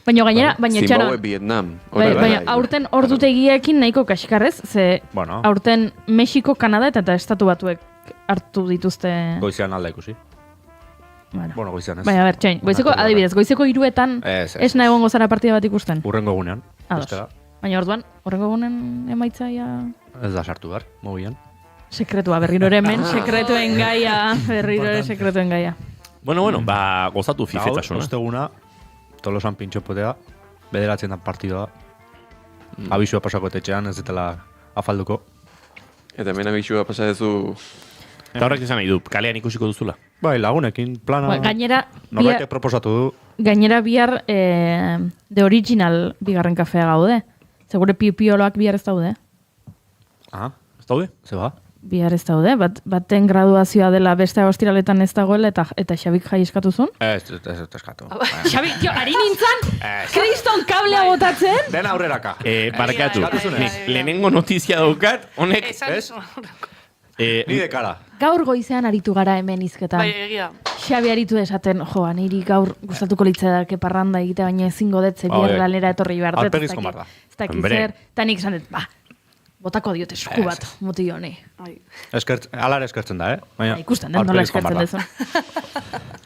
Baina gainera, Zimbabue, Vietnam. Baina aurten ordutegiekin nahiko kaskarrez, ze aurten Mexiko, Kanada eta Estatu Batuek hartu dituzte... Goizean alda ikusi. Bueno, goizean ez. Baina, txain, adibidez, goizeko 3etan ez nahi egongo zara partida bat ikusten? Urrengo egunean. Baina orduan, urrengo egunen emaitzaia... Ez da sartu behar, mogian. Sekretua, berriro ere hemen, sekretuen gaia, Bueno, gozatu fifetasuna. Osteguna, Tolosan pintxopotea, bederatzen da partidua. Abisua pasako etxean, ez detela afalduko. Eta hemen abisua pasadezu... Eta horrek izan nahi du, kalean ikusiko duzula. Bai, lagunekin, plana... Gainera... Norbaitek proposatu du. Gainera bihar The Original bigarren kafea gaude. Segure pioloak bihar ez daude. Ez daude? Ze ba? Bihar ez daude, baten graduazioa dela beste ostiraletan ez dagoela eta Xabik jai eskatu zuen? Ez eskatu. Xabik, ari nintzen? Kriston kablea botatzen? Den aurreraka. Barkatu, lehenengo notizia daukat, honek... Ni de cara. Gaur goizean aritu gara hemen izketan. Bai, egia. Xabi aritu esaten, niri gaur gustatuko litzaidak parranda egite, baina ezingo dut, bihar lanera etorri behar dut. Alperrizko marra. Ez dakit zer, eta nik esan dut, botako diote esku bat, muti honi. Alar eskertzen da, Baina, ikusten den, nola eskertzen dezun.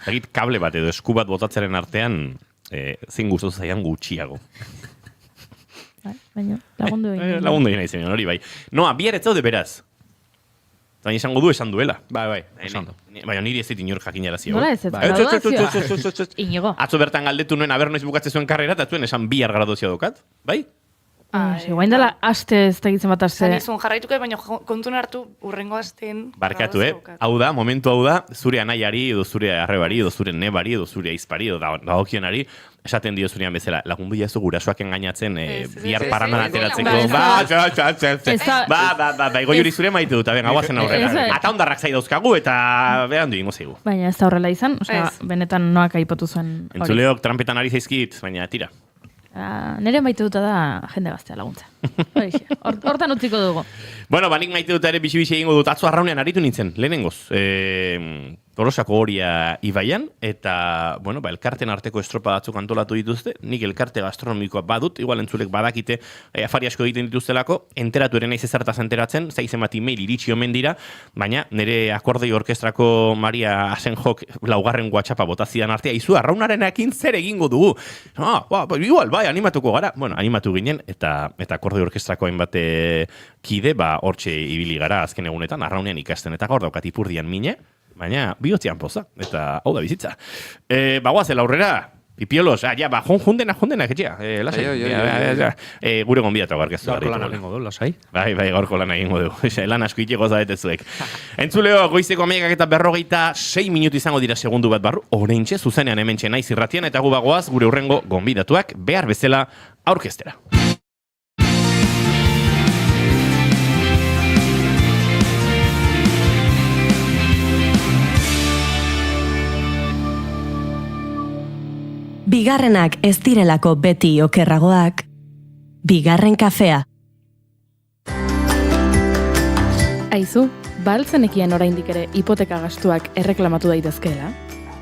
Egit kable bat edo esku bat botatzeren artean, zin guztu zaian gutxiago. Baina, lagundu egin. Lagundu egin izan, hori bai. Noa, bihar ez zaude beraz. Baina esango du esan duela. Bai, esan du. Baina niri ez dit inor jakinarazi. Nola ez, Inigo. Atzo bertan galdetu nuen, aber noiz bukatze zuen karrera, eta zuen esan 2 gradozia daukat, bai? Guain dela aste ez tegitzen bat aste. Zanizun jarraituko, baina kontun hartu urrengo asteen... Barkatu, hau da, momentu hau da, zure anaiari, edo zure arrebari, edo zure nebari, edo zure aizpari, edo dagokionari, esaten dio zurean bezala, lagundu jazu gurasoak engainatzen bihar paraman ateratzeko. Ego juri zure maite dut, ben, hauazen aurrera. Ata ondarrak zai dauzkagu, eta behan du ingo zeigu. Baina ez da horrela izan, benetan noak aipotu zuen hori. Entzuleok trampetan ari zaizkit, baina tira. Nere maite duta da jende gaztea laguntza. Hortan utziko dugu. Bueno, nik maite dut ere bixi egingo dut. Atzo arraunean aritu nintzen, lehenengoz. Tolosako Oria ibaian, eta, bueno, elkarten arteko estropa batzuk antolatu dituzte. Nik elkarte gastronomikoa badut, igual entzulek badakite afari asko egiten dituztelako, enteratu ere naiz ezertaz enteratzen, zaizen bat email iritsi omen dira, baina nire akordei orkestrako Maria Asenjok laugarren WhatsAppa botazidan artea, izu arraunarenekin zer egingo dugu. Igual, bai, animatuko gara. Bueno, animatu ginen, eta akordei orkestrako hainbat kide, hortxe ibili gara azken egunetan, arraunean ikasten, eta gaur daukat ipurdian mine, baina bihotzian poza, eta hau da bizitza. Bagoazela aurrera, pipiolos, jondenak etxea, lasai. Gure gonbidatu garkeztu. Gaurko lan egingo du, lasai. Bai, gaurko lan egingo du. Lan asko itxeko zabetezuek. Entzuleo, goizeko 11:46 minutu izango dira segundu bat barru, oraintxe zuzenean hementxe naiz irratian, eta gu bagoaz gure urrengo gonbidatuak behar bezala aurkeztera. Bigarrenak ez direlako beti okerragoak. Bigarren kafea. Aizu, baltzenekien oraindik ere hipoteka gastuak erreklamatu daitezkeela?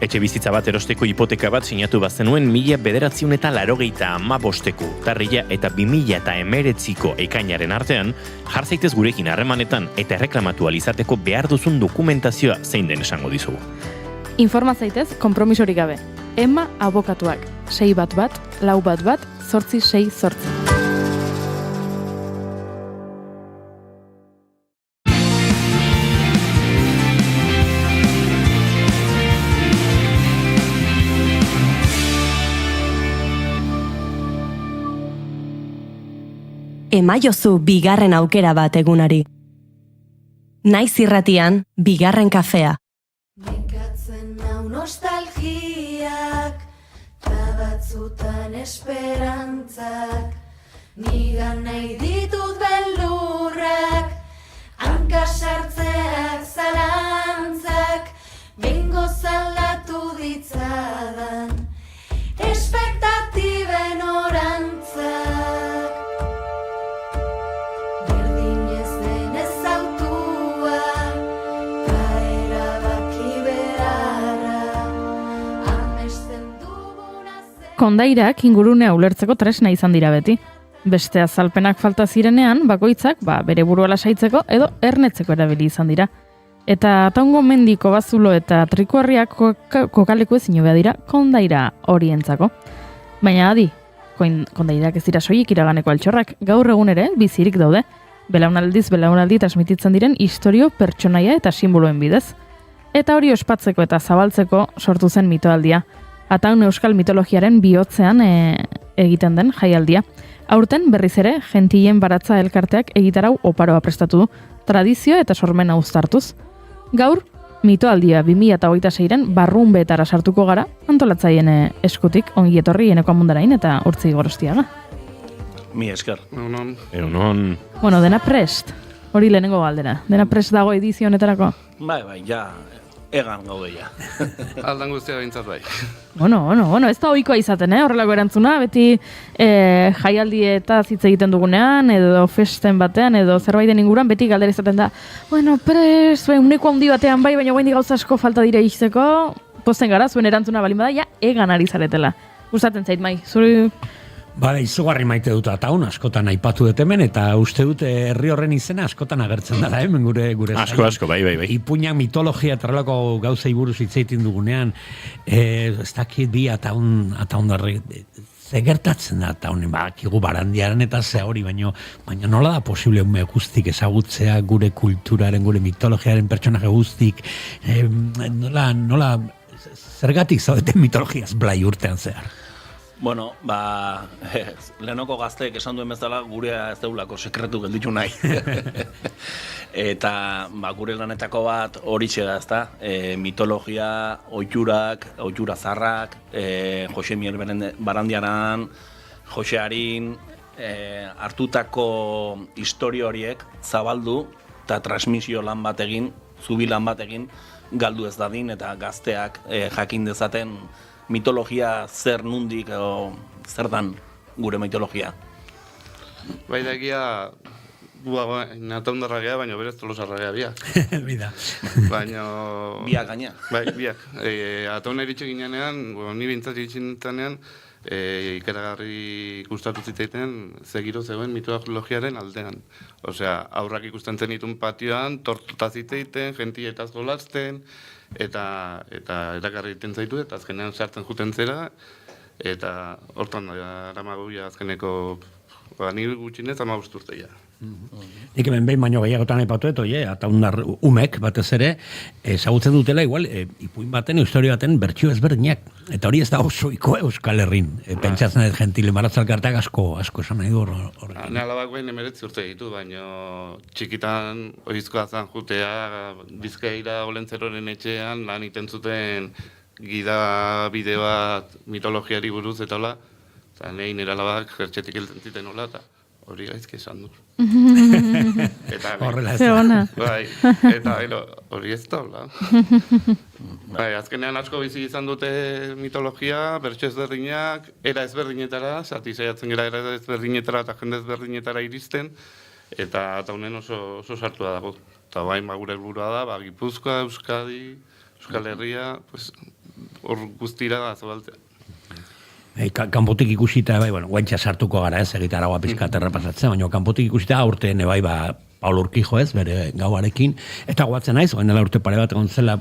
Etxe bizitza bat erosteko hipoteka bat sinatu bazenuen 1985ko urtarrila eta 2019ko ekainaren artean, jar zaitez gurekin harremanetan eta erreklamatu alizateko behar duzun dokumentazioa zein den esango dizugu. Informa zaitez konpromisorik gabe. Emma abokatuak, 611-411-868. Emaiozu bigarren aukera bat egunari. Naiz irratian, bigarren kafea. Nekatzen nau nostalgiak, ta batzutan esperantzak, nigan nahi ditut beldurrak, hanka sartzeak zalantzak, bengo zaldatu ditzadan, espektatiben orantzak. Kondairak ingurunea ulertzeko tresna izan dira beti. Beste azalpenak falta zirenean, bakoitzak bere burua lasaitzeko edo ernetzeko erabili izan dira. Eta Taungo mendiko bazulo eta trikuarriak kokaleku ezin hobea dira kondaira horientzako. Baina adi, kondairak ez dira soilik iraganeko altxorrak, gaur egun ere bizirik daude. Belaunaldi transmititzen diren istorio, pertsonaia eta simboloen bidez. Eta hori ospatzeko eta zabaltzeko sortu zen mitoaldia. Ataun euskal mitologiaren bihotzean egiten den jaialdia. Aurten berriz ere, Gentien Baratza elkarteak egitarau oparoa prestatu du, tradizio eta sormena uztartuz. Gaur, mitoaldia 2026-ren barrunbeetara sartuko gara, antolatzaien eskutik, ongi etorri eneko amundarain eta urtzi gorostiaga. Mi esker. Egunon. Bueno, dena prest. Hori lehenengo galdera. Dena prest dago edizio honetarako? Bai, ja, egan gaude ja. Aldan guztia behintzat bai. Bueno, ez da ohikoa izaten, horrelako erantzuna, beti jaialdieta hitz egiten dugunean, edo festen batean, edo zerbaiten inguruan, beti galdera izaten da, bueno, prest, uneko handi batean bai, baina guain gauza asko falta dira izteko, posten gara, zuen erantzuna balin bada, ja, egan ari zaretela. Gustatzen zait, mai, zuri... Bada, izugarri maite dut ataun askotan aipatu dut hemen, eta uste dut herri horren izena askotan agertzen dela hemen gure Asko, bai. Ipuinak mitologia eta horrelako gauzei buruz hitz egiten dugunean, ez dakit bi ataun darri, Ze gertatzen da, eta honen badakigu barandiaren eta ze hori, baino nola da posible ume guztik ezagutzea gure kulturaren, gure mitologiaren pertsonaje guztik, nola zergatik zaudeten mitologiaz blai urtean zehar? Bueno, lehenoko gazteek esan duen bezala gurea ez deulako sekretu gelditu nahi. Eta gure lanetako bat horixe da, ezta? Mitologia, ohitura zarrak, Jose Miel Barandiaran, Jose Arin, hartutako historio horiek zabaldu eta transmisio lan bat egin, zubi lan bat egin, galdu ez dadin eta gazteak jakin dezaten mitologia zer nundik edo zer dan gure mitologia. Bai da egia, nataundarra gea, baina berez tolosarra gea biak. Bida. Baina... Biak gaina. Bai, biak. Ataun eritxe ginean, ni bintzat iritxintanean, ikaragarri gustatu ziteiten zegiro zegoen mitologiaren aldean. Osea, aurrak ikusten zenitun patioan, tortuta ziteiten, gentietaz jolasten, eta erakarri egiten zaitu, eta azkenean sartzen juten zera, eta hortan aramaguia azkeneko, nire gutxinez 15 urteia. Nik hemen behin baino gehiagotan aipatu dut, eta undar umek batez ere, ezagutzen dutela igual, ipuin baten, historia baten bertsio ezberdinak. Eta hori ez da osoiko Euskal Herrin. Pentsatzen dut gentile maratzalkarteak asko esan nahi du horrekin. Ne alabak behin 19 urte ditu, baina txikitan oizkoa zan jutea, Bizkaira Olentzeroren etxean, lan iten zuten gida bide bat mitologiari buruz eta hola, eta nahi nire alabak jertxetik heltzen ziten hola, eta hori gaizki esan du. Horrela ez da. Bai, eta hori ez da, hola. Bai, azkenean asko bizi izan dute mitologia, bertso ezberdinak, era ezberdinetara, zati saiatzen gara era ezberdinetara eta jende ezberdinetara iristen, eta honen oso sartua dago. Eta bain gure helburua da, Gipuzkoa, Euskadi, Euskal Herria, hor guztira da zabaltzea. Kanpotik ikusita, guantxa sartuko gara ez, egitaragoa pizkat errepasatzen, baina kanpotik ikusita aurten Paul Urquijo ez, bere gauarekin, eta goatzen naiz, oen dela urte pare bat egon zela,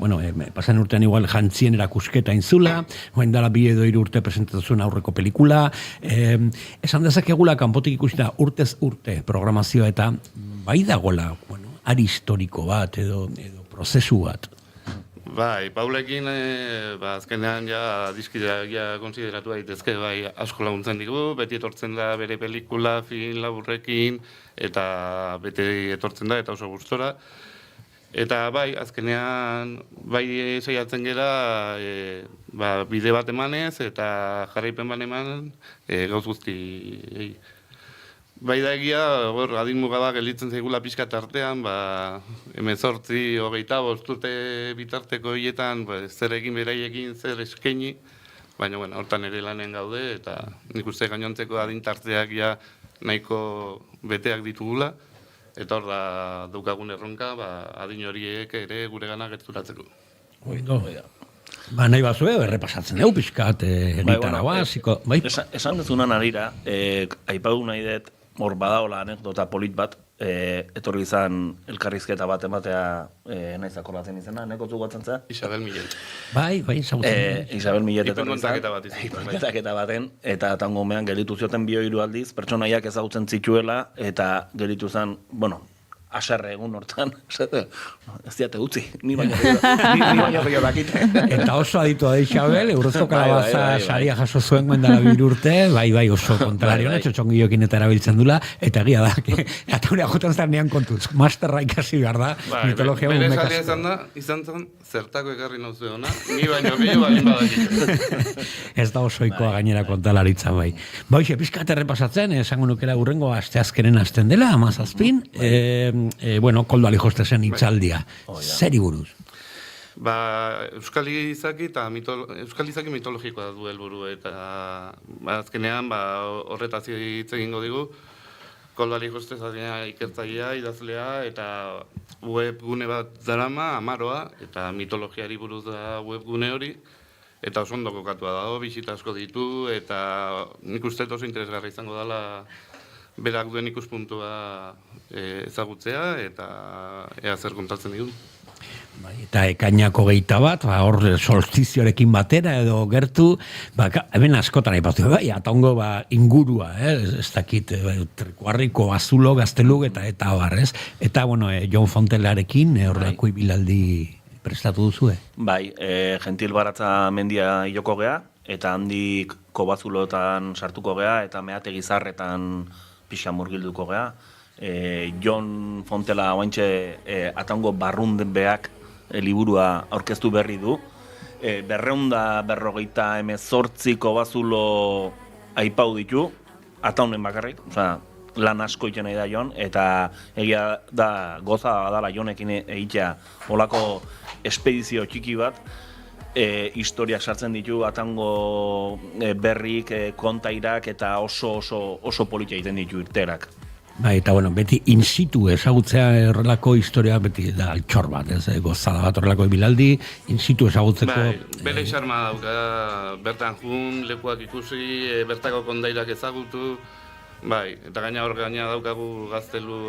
pasan urtean igual jantzien erakusketa inzula, oen dela 2 edo 3 urte presentazuen aurreko pelikula, esan dezakegula kanpotik ikusita urtez urte programazioa eta bai dagoela, ari historiko bat edo prozesu bat. Bai, Paulekin, azkenean dizkideak konsideratu daitezke, asko laguntzen digu, beti etortzen da bere pelikula, film laburrekin, eta beti etortzen da, eta oso gustora. Eta azkenean, saiatzen gera, bide bat emanez, eta jarraipen bat eman, gauz guzti. Bai da egia, adin mugaba gelditzen zaigula pixka tartean, 18, 25 urte bitarteko hietan, zer egin beraiekin, zer eskaini, baina hortan ere lanen gaude, eta nik uste gainontzeko adin tarteak nahiko beteak ditugula, eta hor da daukagun erronka, adin horiek ere gure gana gerturatzeko. Nahi bazue, errepasatzen dugu pixkat egitaragoa, Esan dezunan arira, aipatu nahi dut, hor badaola anekdota polit bat, etorri izan elkarrizketa bat ematea naiz akordatzen izena, nekotzu guatzen zea? Isabel Millet. Bai, ezagutzen. Isabel Millet etorri kontaketa baten, eta tangomean gelitu zioten 2-3 aldiz, pertsonaiak ezagutzen zituela, eta gelitu zen, aserre egun hortan, ez diate utzi, ni baino gehiago dakite. Eta oso aditua da Isabel, Eurozko kalabaza saria jaso zuen guendala 2 urte, bai oso kontralario, txotxongiokin eta erabiltzen dula, eta egia da, eta hori agotan zanean kontuz, masterra ikasi behar da, mitologia bere saria izan zen, zertako ekarri nauzu ona, ni baino gehiago balin badakite. Ez da osoikoa gainera kontalaritza bai. Hoxe, pizkat errepasatzen, esango nukera urrengo asteazkenen hasten dela, 17, Koldo Alijostesen hitzaldia. Zeri buruz? Euskal izaki mitologikoa du helburu eta azkenean horretaz hitz egingo digu. Koldo Alijostesena ikertzailea, idazlea eta webgune bat darama, Amaroa, eta mitologiari buruz da webgune hori. Eta oso ondo kokatua dago, bisita asko ditu, eta nik uste oso interesgarra izango dela berak duen ikuspuntua ezagutzea eta ea zer kontatzen digun. Eta ekainako 21, hor solstizioarekin batera edo gertu, hemen askotan aipatu, ataungo ingurua, ez dakit, Trikuarriko, Azulo, Gaztelug eta abar, ez? Eta, bueno, Jon Fontelarekin horrelako ibilaldi prestatu duzue? Bai, Gentil Baratza mendia hiloko gea, eta handik Kobazulotan sartuko gea, eta Meategi Zarretan pixa murgilduko gea. Jon Fontela oaintxe ataungo barrunbeak liburua aurkeztu berri du. 258 Kobazulo aipau ditu, ataunen bakarrik, lan asko iten nahi da Jon, eta egia da goza dala Jonekin egitea olako espedizio txiki bat, historiak sartzen ditu, atango berrik, kontairak eta oso politia egiten ditu irterak. Eta bueno, beti in situ ezagutzea horrelako historia beti da altxor bat, ez? Gozada bat horrelako ibilaldi, in situ ezagutzeko... Bere xarma dauka, bertan jun, lekuak ikusi, bertako kondairak ezagutu, eta gaina daukagu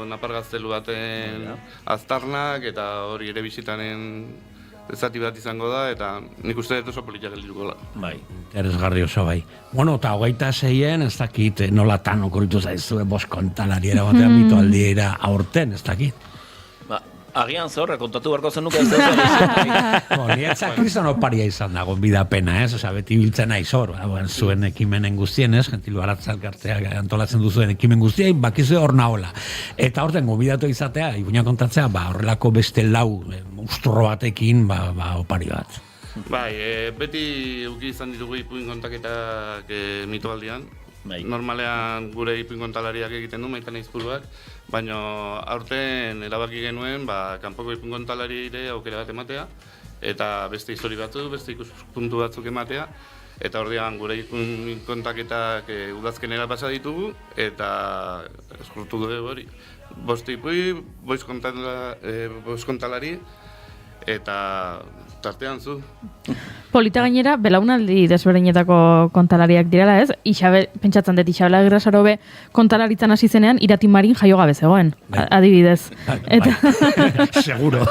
napar gaztelu baten aztarnak, eta hori ere bisitanen zati bat izango da, eta nik uste dut oso politia geldituko da. Interesgarri oso bai. Bueno, eta 26-en, ez dakit, nolatan okurritu zaizu, bost kontalari erabatea mitoaldiera aurten, ez dakit. Agian zorre, kontatu beharko zenuke ez dut. Nietzak izan oparia izan dago bidapena, ez? Osa, beti biltzen nahi zor, zuen ekimenen guztien, ez? Gentil Baratza elkarteak antolatzen duzuen ekimen guztien, bakizu hor nahola. Eta horten gobidatu izatea, Ipuina kontatzea, horrelako beste lau ustro batekin, opari bat. Beti uki izan ditugu ipuin kontaketak mitoaldian. Normalean gure ipuin kontalariak egiten du, Maitan Aizpuruak, baina aurten erabaki genuen kanpoko ipuin kontalari ere aukera bat ematea, eta beste histori batzuk, beste ikuspuntu batzuk ematea, eta ordean gure ipuin kontaketak udazkenera pasa ditugu, eta eskurtu dugu hori. Bost ipuin, bost kontalari, eta tartean zu. Polita gainera, belaunaldi desberdinetako kontalariak direla, ez? Pentsatzen dut, Isabel Agirre kontalaritzan hasi zenean, Irati Marin jaio gabe zegoen, adibidez. Seguro.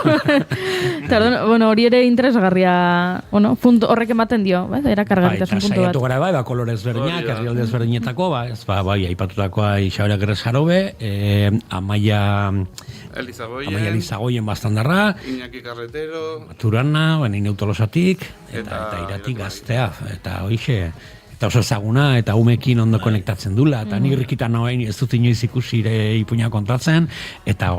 Hori ere interesgarria, horrek ematen dio, erakargarritasun puntu bat. Saiatu gara kolore ezberdinak, herrialde ezberdinetako, aipatutakoa Isabel Agirre Sarobe, Amaia Elizagoien bastandarra, Iñaki Carretero, Maturana, Ineu Tolosatik, eta Irati Gaztea, eta hoixe, eta oso ezaguna, eta umekin ondo konektatzen dula, eta nik rikitan noain ez dut inoiz ikusi ere Ipuina kontatzen, eta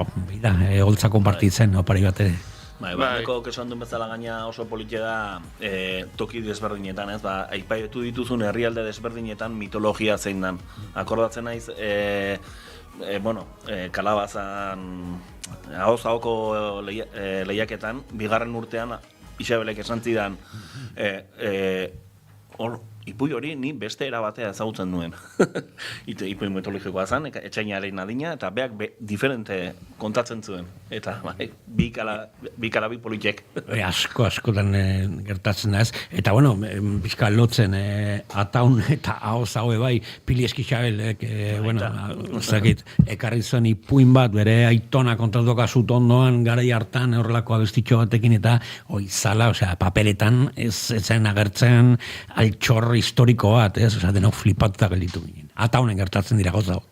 holtza konpartitzen, opari bat ere. Bandeko kesoan duen bezala gaina oso politia da toki desberdinetan, ez? Aipatu dituzun herrialde desberdinetan mitologia zein dan. Akordatzen naiz, Kalabazan, Ahoz-ahoko lehiaketan, bigarren urtean, Isabelek esan zidan, ipui hori ni beste erabatea ezagutzen nuen. Ipui mitologikoa zen, etxainaren adina, eta beak diferente kontatzen zuen. Eta bi kalabi politek. Askotan gertatzen da ez. Eta bizka lotzen ataun eta Ahoz-ahoe bai, Pili Eskixabelek, ekarri zuen ipuin bat, bere aitona kontatuka zut ondoan, garai hartan horrelako abestitxo batekin, eta oizala, paperetan ez zen agertzen altxor historiko bat, ez? Denok flipatuta gelditu ginen. Ataunen gertatzen dira gauza hau.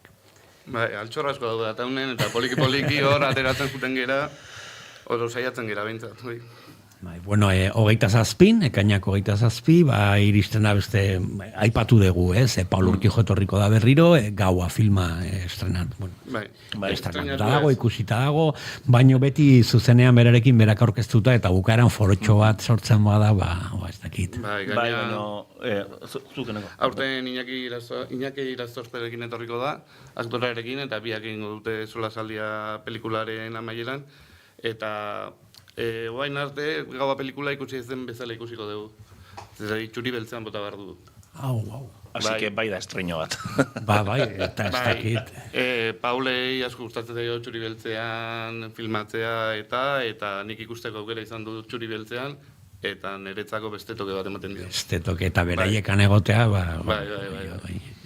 Altxor asko daude ataunen, eta poliki hor ateratzen zuten gera, oro saiatzen gera behintzat. Ekainako 27, iristen da beste, aipatu dugu, Paul Urquijo etorriko da berriro, Gaua filma estrenan. Estrenatuta dago, ikusita dago, baino beti zuzenean berarekin berak aurkeztuta, eta bukaeran forotxo bat sortzen bada, ez dakit. Aurten Iñaki Iraztorperekin etorriko da, aktorarekin, eta biak egingo dute solasaldia pelikularen amaieran, eta oain arte, Gaua pelikula ikusi ez den bezala ikusiko dugu. Zezari txuri beltzean bota behar du. Así que bai da estreño bat. Eta ez dakit. Paulei asko gustatzen zaio txuri beltzean filmatzea eta nik ikusteko aukera izan dut txuri beltzean, eta niretzako beste toke bat ematen dio. Beste toke eta beraiekan egotea,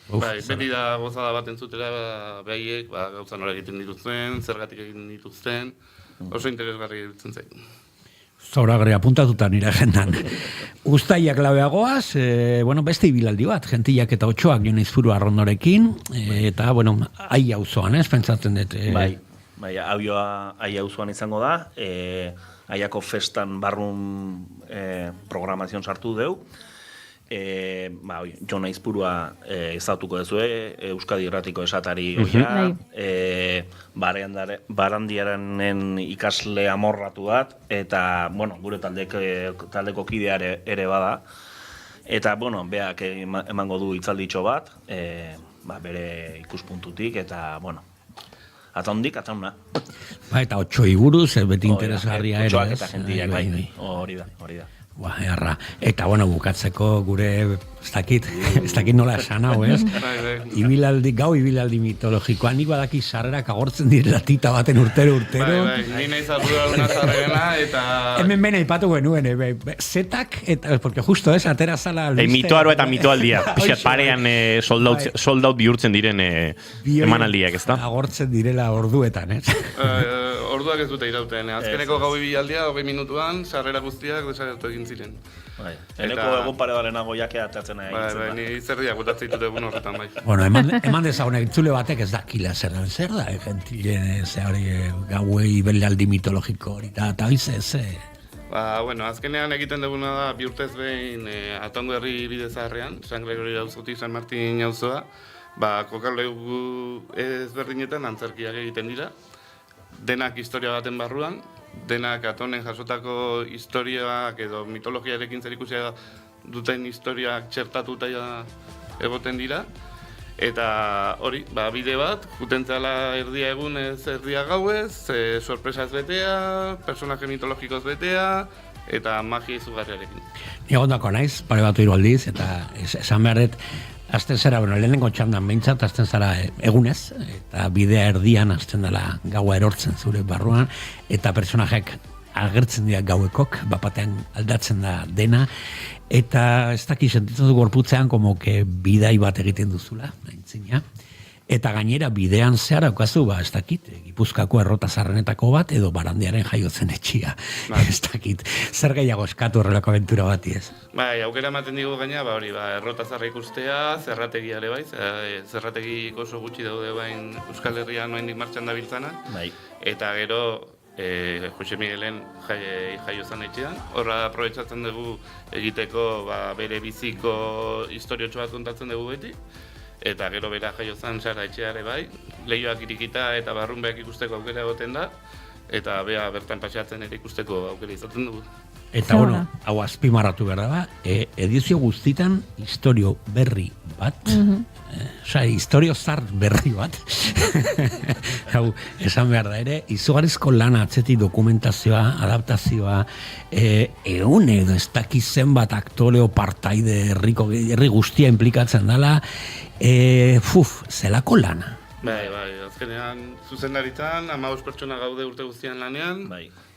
beti da gozada bat entzutera, behaiek, gauza nora egiten dituzten, zergatik egiten dituzten, oso interesgarri dutzen zain. Zoragarri apuntatuta nire agendan. Uztaiak labeagoaz, beste ibilaldi bat, gentiak eta otxoak joan izpuru arrondorekin, eta, ai auzoan, pentsatzen dut. Bai, ai auzoan izango da, aiako festan barrun programazion sartu deu, Jon Aizpurua ezautuko dezue, Euskadi Irratiko esatari oia, Barandiaranen ikasle amorratu bat, eta, gure taldeko kidea ere bada, eta, beak emango du hitzalditxo bat, bere ikuspuntutik, eta, atondik, atona. Eta otxoi buruz, beti interesgarria ere. Otxoak eta jentiak, hori da. Eta, bukatzeko gure, ez dakit nola esan hau, ez? Ibilaldi mitologikoa, nik badaki sarrerak agortzen direla tita baten urtero. Ni nahi zartu una sarrerena, eta... Hemen bena ipatu genuen, zetak, porque justo, atera zala... Mitoaro eta mitoaldia, pixat parean soldaut bihurtzen diren emanaldiak, ez da? Agortzen direla orduetan, ez? Orduak ez dute irauten, azkeneko gau ibilaldia, 20 minutuan, sarrera guztiak desagertu egin ziren. Eneko egun pare barenago jakea atatzen nahi. Ni zerdiak botatzen ditut egun horretan, bai. Eman dezagun entzule batek ez dakila zer da, gentilen gauei belaldi mitologiko hori, eta bize, azkenean egiten duguna da, bi urtez behin Atongo herri bide zaharrean, San Gregorio auzotik San Martin auzoa, kokalegu ezberdinetan antzerkiak egiten dira, denak historia baten barruan, denak Atonen jasotako historiak edo mitologiarekin zerikusia duten historiak txertatuta egoten dira. Eta hori, bide bat, jutentzala erdia egunez, erdia gauez, sorpresaz betea, personaje mitologikoz betea, eta magia izugarriarekin. Ni egondako naiz, pare bat hiru aldiz, eta esan beharret, azten zara, lehenengo txandan behintzat, azten zara egunez, eta bidea erdian azten dela gaua erortzen zure barruan, eta personajek agertzen dira gauekok, bapatean aldatzen da dena, eta ez daki sentitzen du gorputzean como que bidai bat egiten duzula, aintzina. Eta gainera bidean zehar aukazu, ez dakit, Gipuzkoako errota zarrenetako bat, edo Barandiaren jaiotzen etxia. Ez dakit, zer gehiago eskatu horrelako aventura bati ez? Aukera ematen digu gaina, errota zarra ikustea, zerrategia ere bai, zerrategik oso gutxi daude bain Euskal Herrian noendik martxan dabiltzana, eta gero Jose Miguelen jaio zan etxean, horra aprobetsatzen dugu egiteko bere biziko historiotxo bat kontatzen dugu beti, eta gero bera jaio zan Sara etxeare bai, lehioak irikita eta barrunbeak ikusteko aukera egoten da, eta bea bertan paseatzen ere ikusteko aukera izaten dugu. Eta hau azpimarratu behar da, edizio guztitan historio berri bat, historio zart berri bat, hau, esan behar da ere, izugarrizko lana atzetik dokumentazioa, adaptazioa, egun edo ez dakizen bat aktoreo partaide herri guztia implikatzen dela, zelako lana. Bai, azkenean zuzendaritzan, 15 pertsona gaude urte guztian lanean,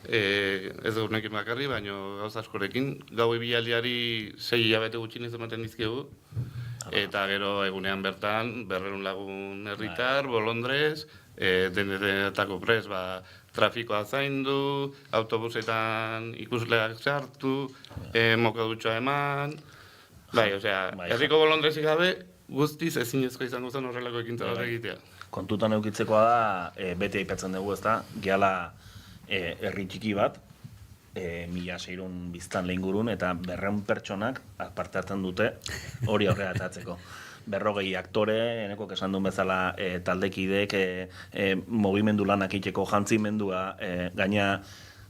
ez dugunekin bakarri, baina gauza askorekin, gau ibilaldiari 6 hilabete gutxinez ematen dizkigu, eta gero egunean bertan, 200 lagun herritar, bolondrez, denetako prez, trafikoa zaindu, autobusetan ikusleak sartu, mokadutxoa eman, herriko bolondrezik gabe, guztiz ezinezko izango zen horrelako ekintza bat egitea. Kontutan eukitzekoa da, beti aipatzen dugu ez da, gehala herri txiki bat, 1600 biztan lehingurun, eta 200 pertsonak parte hartzen dute hori aurrera atatzeko. 40 aktore, eneko esan duen bezala taldekideek mogimendu lanak itxeko jantzimendua, gaina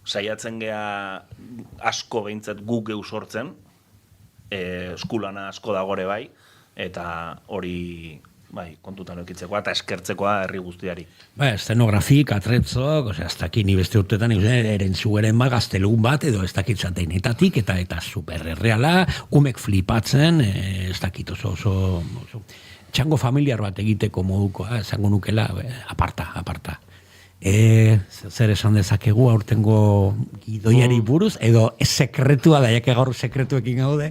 saiatzen gea asko behintzat guk geu sortzen, eskulana asko dagore bai, eta hori kontutan eukitzekoa eta eskertzekoa herri guztiari. Eszenografik, atretzok, ez dakit ni beste urtetan, eren zugeren gaztelun bat, edo ez dakit zateinetatik, eta supererreala, umek flipatzen, ez dakit oso txango familiar bat egiteko modukoa, esango nukela, aparta. Zer esan dezakegu aurtengo gidoiari buruz, edo sekretua da, jake gaur sekretuekin gaude.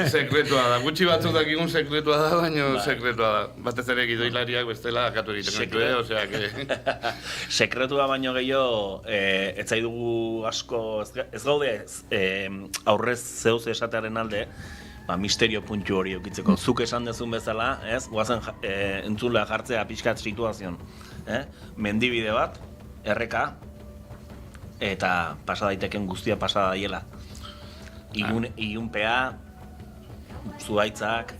Sekretua da, gutxi batzuk dakigun sekretua da, baina sekretua da. Batez ere gidoilariak bestela akatu egiten gaitu, osea que... Sekretua baino gehiago, ez zaidugu asko, ez gaude aurrez zeuz esatearen alde, misterio puntu hori eukitzeko. Zuk esan dezun bezala, ez? Guazen entzulea jartzea pixkat situazion. Mendibide bat, erreka, eta pasa daiteken guztia pasa daiela. Ilunpea, zuhaitzak,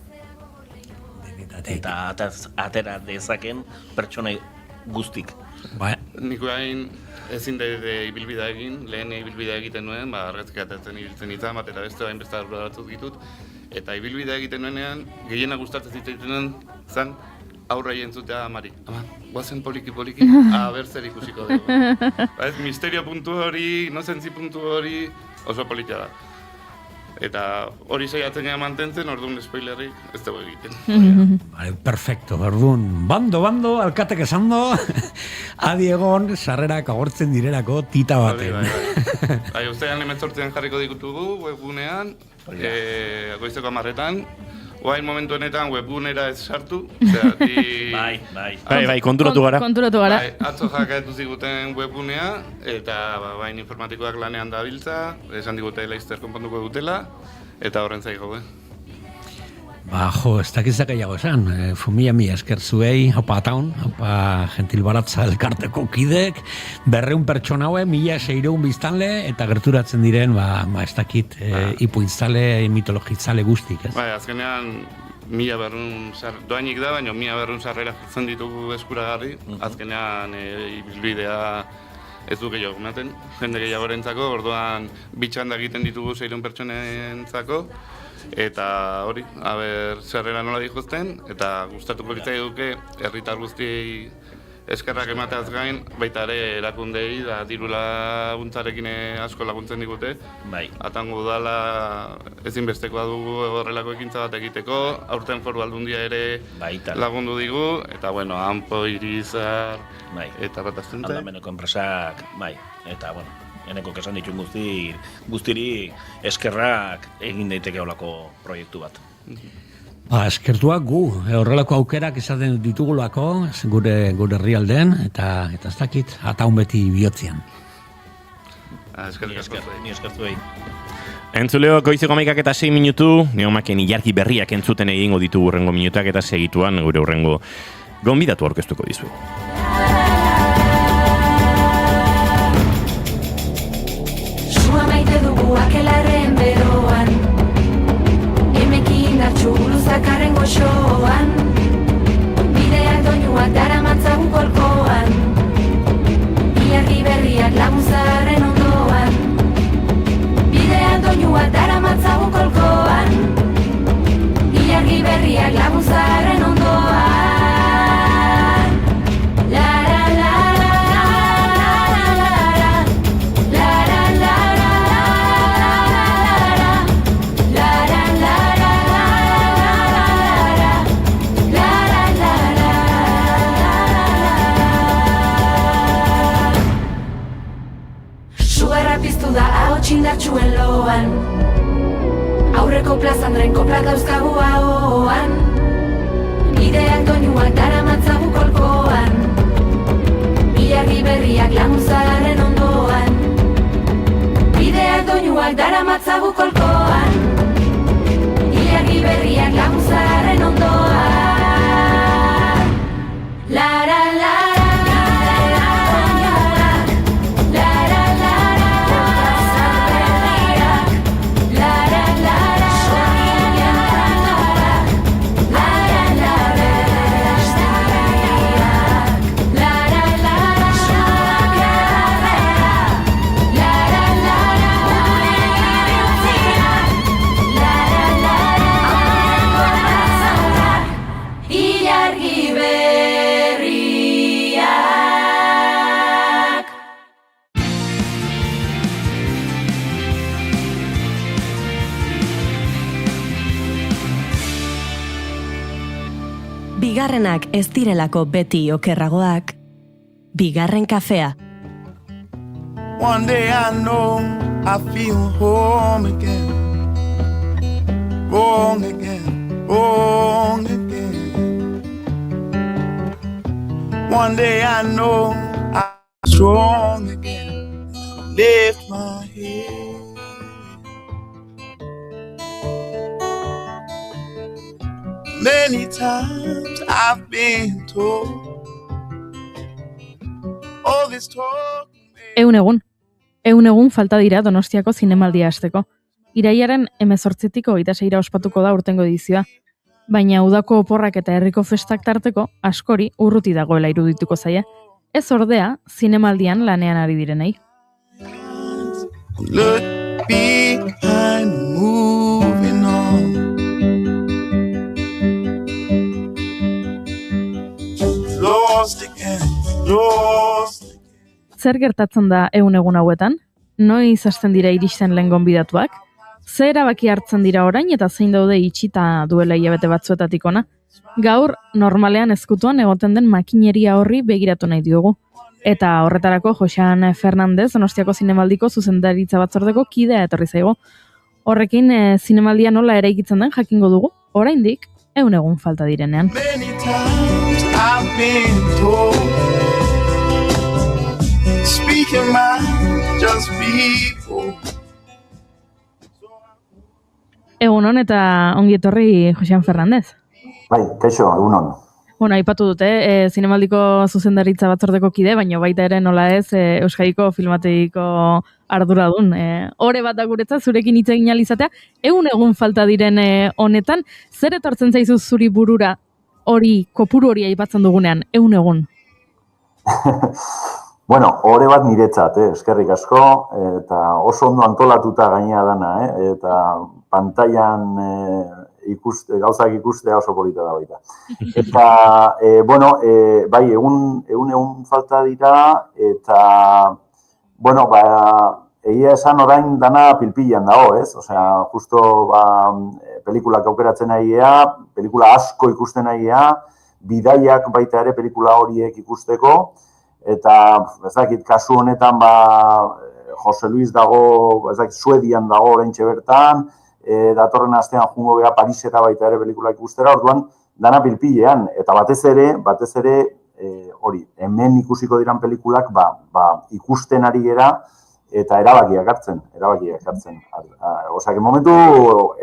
eta atera dezaken pertsona guztik. Nik hain ezin de ibilbidea egin, lehen ibilbidea egiten nuen, argazki atertzen ibiltzen izan bat, eta beste bain beste arduratzut ditut. Eta ibilbidea egiten nuenean, gehiena gustatzen zitzaiten zen, aurrai entzutea amari. Ama, guazen poliki-poliki, aber zer ikusiko dugu. Misterio puntu hori, inozentzi puntu hori oso politia da. Eta hori saiatzen gara mantentzen, orduan spoilerrik ez dugu egiten. Perfecto, orduan, bando, alkatek esando, adi egon, sarrerak agortzen direlako tita baten. Bai, ustean 18 jarriko dikutugu webgunean, goizeko 10:00, Oain momentu honetan webgunera ez sartu. Bai, konturatu gara. Atzo jakatu ziguten webgunea, eta bain informatikoak lanean dabiltza, esan digute laizter konponduko dutela, eta horren zaigo, Ez dakizak gehiago esan, mila esker zuei, haupa ataun, haupa gentil baratza elkarteko kidek, 200 pertsona haue, 1600 biztanle, eta gerturatzen diren, ez dakit, ipuintzale, mitologitzale guztik, ez? Bai, azkenean, 1200 doainik da, baina 1200 sarrera jartzen ditugu eskuragarri, azkenean ibilbidea ez du gehiago ematen, jende gehiagorentzako, orduan bitxanda egiten ditugu 600 pertsonentzako, eta hori, zerrera nola dijuzten, eta gustatuko litzai duke herritar guztiei eskerrak emateaz gain, baita ere erakundei da diru laguntzarekin asko laguntzen digute. Atango udala ezinbestekoa dugu horrelako ekintza bat egiteko, aurten Foru Aldundia ere lagundu digu, eta bueno, Anpo, Irizar, eta bat aztente. Aldameneko enpresak, eta bueno, eneko kesan ditun guztiri eskerrak egin daiteke olako proiektu bat. Eskertuak gu, horrelako aukerak izaten ditugulako, gure herrialdean, eta ez dakit, ataun beti bihotzian. Eskertu egin. Entzuleo, goizeko 11:06 minutu, neomaken ilargi berriak entzuten egingo ditugu urrengo minutak, eta segituan gure urrengo gonbidatu aurkeztuko dizugu. Sua maite dugu akelarren beroan, emekin dartxu luzakarren goxoan, bideak doinuak daramatzagu kolkoan, ilargi berriak lagunzarren ondoan, bideak doinuak daramatzagu kolkoan, ilargi berriak lagunzarren ondoan. Piztu da ahotxindartxuen loan, aurreko plazandren koplak dauzkagu ahoan, bideak doinuak daramatzagu kolkoan, ilargi berriak lagunzarren ondoan, bideak doinuak daramatzagu kolkoan, ilargi berriak lagunzarren ondoan. Lara, lara. Bigarrenak ez direlako beti okerragoak, Bigarren kafea. One day I know I feel home again. Wrong again, wrong again. One day I know I'm strong again. Lift my head. Many times I've been told all this talk. Ehun egun falta dira Donostiako zinemaldia hasteko. Irailaren 18tik 26 ospatuko da urtengo edizioa. Baina udako oporrak eta herriko festak tarteko askori urruti dagoela irudituko zaie. Ez ordea, zinemaldian lanean ari direnei. Look behind, moving on. Lost again, lost. Zer gertatzen da ehun egun hauetan? Noiz hasten dira iristen lehen gonbidatuak? Ze erabaki hartzen dira orain eta zein daude itxita duela hilabete batzuetatik ona? Gaur, normalean ezkutuan egoten den makineria horri begiratu nahi diogu. Eta horretarako Joxan Fernandez, Donostiako zinemaldiko zuzendaritza batzordeko kidea etorri zaigo. Horrekin zinemaldia nola eraikitzen den jakingo dugu, oraindik ehun egun falta direnean. Many times I've been told, speaking mind, just people. Egunon eta ongi etorri Joxan Fernandez. Bai, kaixo, egunon. Bueno, aipatu dute, zinemaldiko zuzendaritza batzordeko kide, baina baita ere nola ez Euskadiko filmategiko arduradun. Ore bat da guretzat, zurekin hitz egin ahal izatea, ehun egun falta diren honetan, zer etortzen zaizu zuri burura hori, kopuru hori aipatzen dugunean, ehun egun? Bueno, ore bat niretzat, eskerrik asko, eta oso ondo antolatuta gainea dana, eta pantailan gauzak ikustea oso polita da baita. Eta, bueno, bai, egun falta dira, eta, bueno, egia esan orain dana pilpilan dago, ez? Osea, justo, pelikulak aukeratzen nahiea, pelikula asko ikusten nahiea, bidaiak baita ere pelikula horiek ikusteko, eta, ez dakit, kasu honetan, Jose Luis dago, ez dakit, Suedian dago oraintxe bertan, datorren astean jungo beha Parisera baita ere pelikula ikustera, orduan dana pilpilean, eta batez ere, hori, hemen ikusiko diran pelikulak, ikusten ari gera, eta erabakiak hartzen. Osea, momentu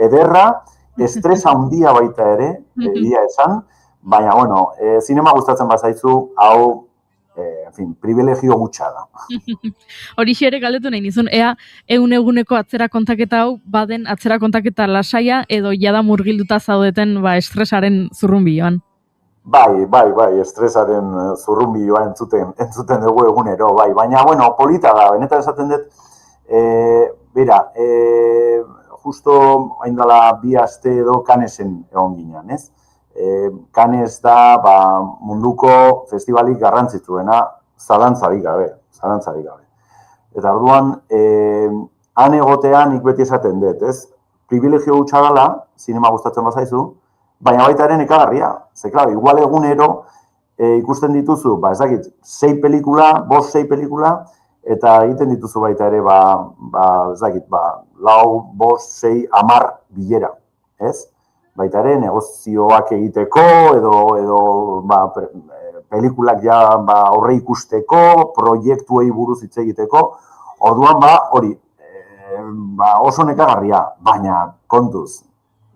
ederra, estresa handia baita ere, egia esan, baina, bueno, zinema gustatzen bazaizu, hau, en fin, privilegio gutxa da. Horixe ere galdetu nahi nizun, ea ehun eguneko atzera kontaketa hau baden atzera kontaketa lasaia edo jada murgilduta zaudeten estresaren zurrunbiloan. Bai, estresaren zurrunbiloa entzuten dugu egunero, bai. Baina, bueno, polita da, benetan esaten dut, bera, justo haindala 2 aste edo Canesen egon ginen, ez? Cannes da munduko festivalik garrantzitsuena zalantzarik gabe. Eta orduan, han egotean nik beti esaten dut, ez? Privilegio gutxa gala, zinema gustatzen bazaizu, baina baita ere nekagarria. Ze, klar, igual egunero ikusten dituzu, ez dakit, 6 pelikula, 5-6 pelikula, eta egiten dituzu baita ere, ez dakit, 4, 5, 6, 10 bilera, ez? Baita ere, negozioak egiteko, edo pelikulak ja horre ikusteko, proiektuei buruz hitz egiteko, orduan hori, oso nekagarria, baina kontuz,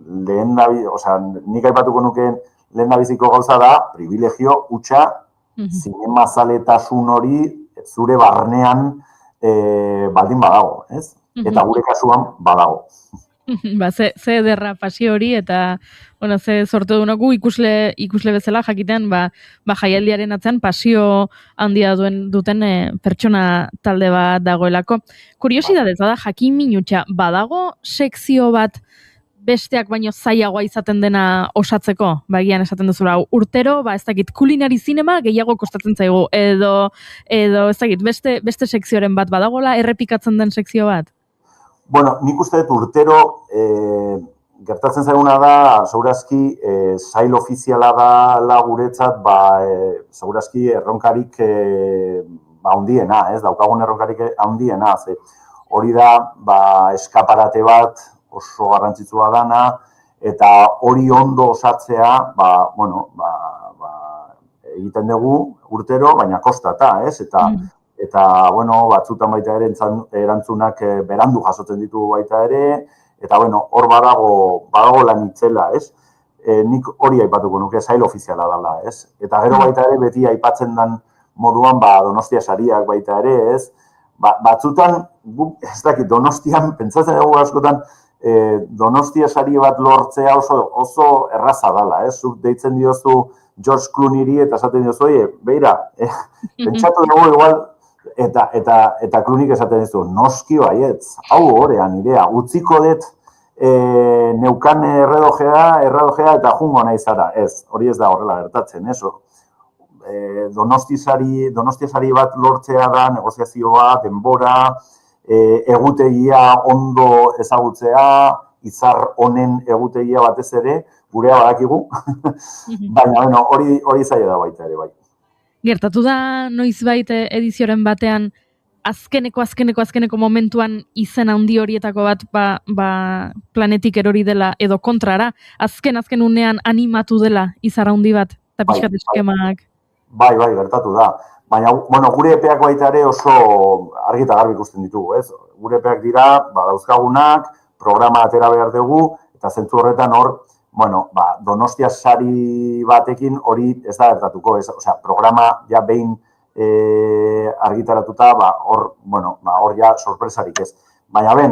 nik aipatuko nukeen lehendabiziko gauza da, privilegio hutsa, zinemazaletasun hori zure barnean baldin badago, ez? Eta gure kasuan badago. Ze ederra pasio hori eta bueno, ze sortu dugu ikusle bezala jakitean jaialdiaren atzean pasio handia duten pertsona talde bat dagoelako. Kuriosidadez da jakin minutxa, badago sekzio bat besteak baino zailagoa izaten dena osatzeko, bagian esaten duzula, urtero, ez dakit, kulinari zinema gehiago kostatzen zaigu, edo ez dakit, beste sekzioren bat badagola, errepikatzen den sekzio bat? Bueno, nik uste dut urtero gertatzen zaiguna da, segurazki, sail ofiziala da guretzat, segurazki erronkarik handiena, ez, daukagun erronkarik handiena, ze hori da, eskaparate bat oso garrantzitsua dana, eta hori ondo osatzea, egiten dugu urtero, baina kostata, ez? Eta bueno, batzutan baita ere erantzunak berandu jasotzen ditu baita ere, eta bueno, hor badago lan itzela, ez? Nik hori aipatuko nuke sail ofiziala dela, ez? Eta gero baita ere beti aipatzen den moduan Donostia sariak baita ere, ez? Batzutan, ez dakit, Donostian, pentsatzen dugu askotan, Donostia sari bat lortzea oso erraza dela, ez? Zuk deitzen diozu George Clooneyri eta esaten diozu, beira, pentsatu dugu igual, eta Clooneyk esaten dizu, noski baietz, hau horea nirea, utziko dut neukan erredojea eta jungo nahi zara, ez, hori ez da horrela gertatzen, ez? Donostia sari bat lortzea da, negoziazioa, denbora, egutegia ondo ezagutzea, izar honen egutegia batez ere, gurea badakigu, baina bueno, hori zaila da baita ere, bai. Gertatu da noizbait edizioren batean azkeneko momentuan izen handi horietako bat planetik erori dela edo kontrara, azken unean animatu dela izar handi bat, eta pixkat eskemak. Bai, gertatu da. Baina, bueno, gure epeak baita ere oso argi eta garbi ikusten ditugu, ez? Gure epeak dira, dauzkagunak, programa atera behar dugu, eta zentzu horretan hor, bueno, Donostia sari batekin hori ez da gertatuko, ez? Osea, programa ja behin argitaratuta, hor ja sorpresarik ez. Baina ia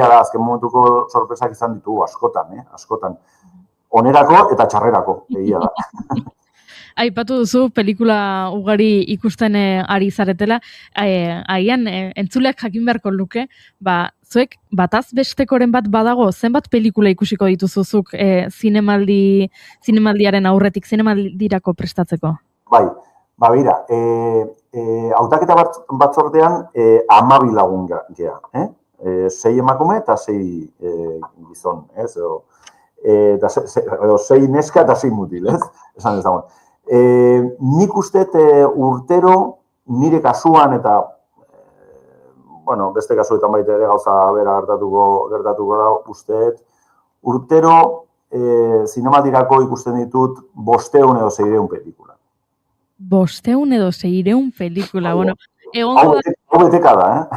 da, azken momentuko sorpresak izan ditugu askotan. Onerako eta txarrerako, egia da. Aipatu duzu, pelikula ugari ikusten ari zaretela, agian entzuleak jakin beharko luke, zuek bataz bestekoren bat badago, zenbat pelikula ikusiko dituzuzuk zinemaldiaren aurretik, zinemaldirako prestatzeko? Bai, bera, hautaketa batzordean 12 lagun gea, 6 emakume eta 6 gizon, ez? Edo 6 neska eta 6 mutil, ez? Esan ez dagoen. Nik usteet urtero nire kasuan eta beste kasuetan baita ere gauza bera gertatuko da usteet, urtero zinemaldirako ikusten ditut 500 edo 600 pelikula. 500 edo 600 pelikula, bueno. Hau beteka da,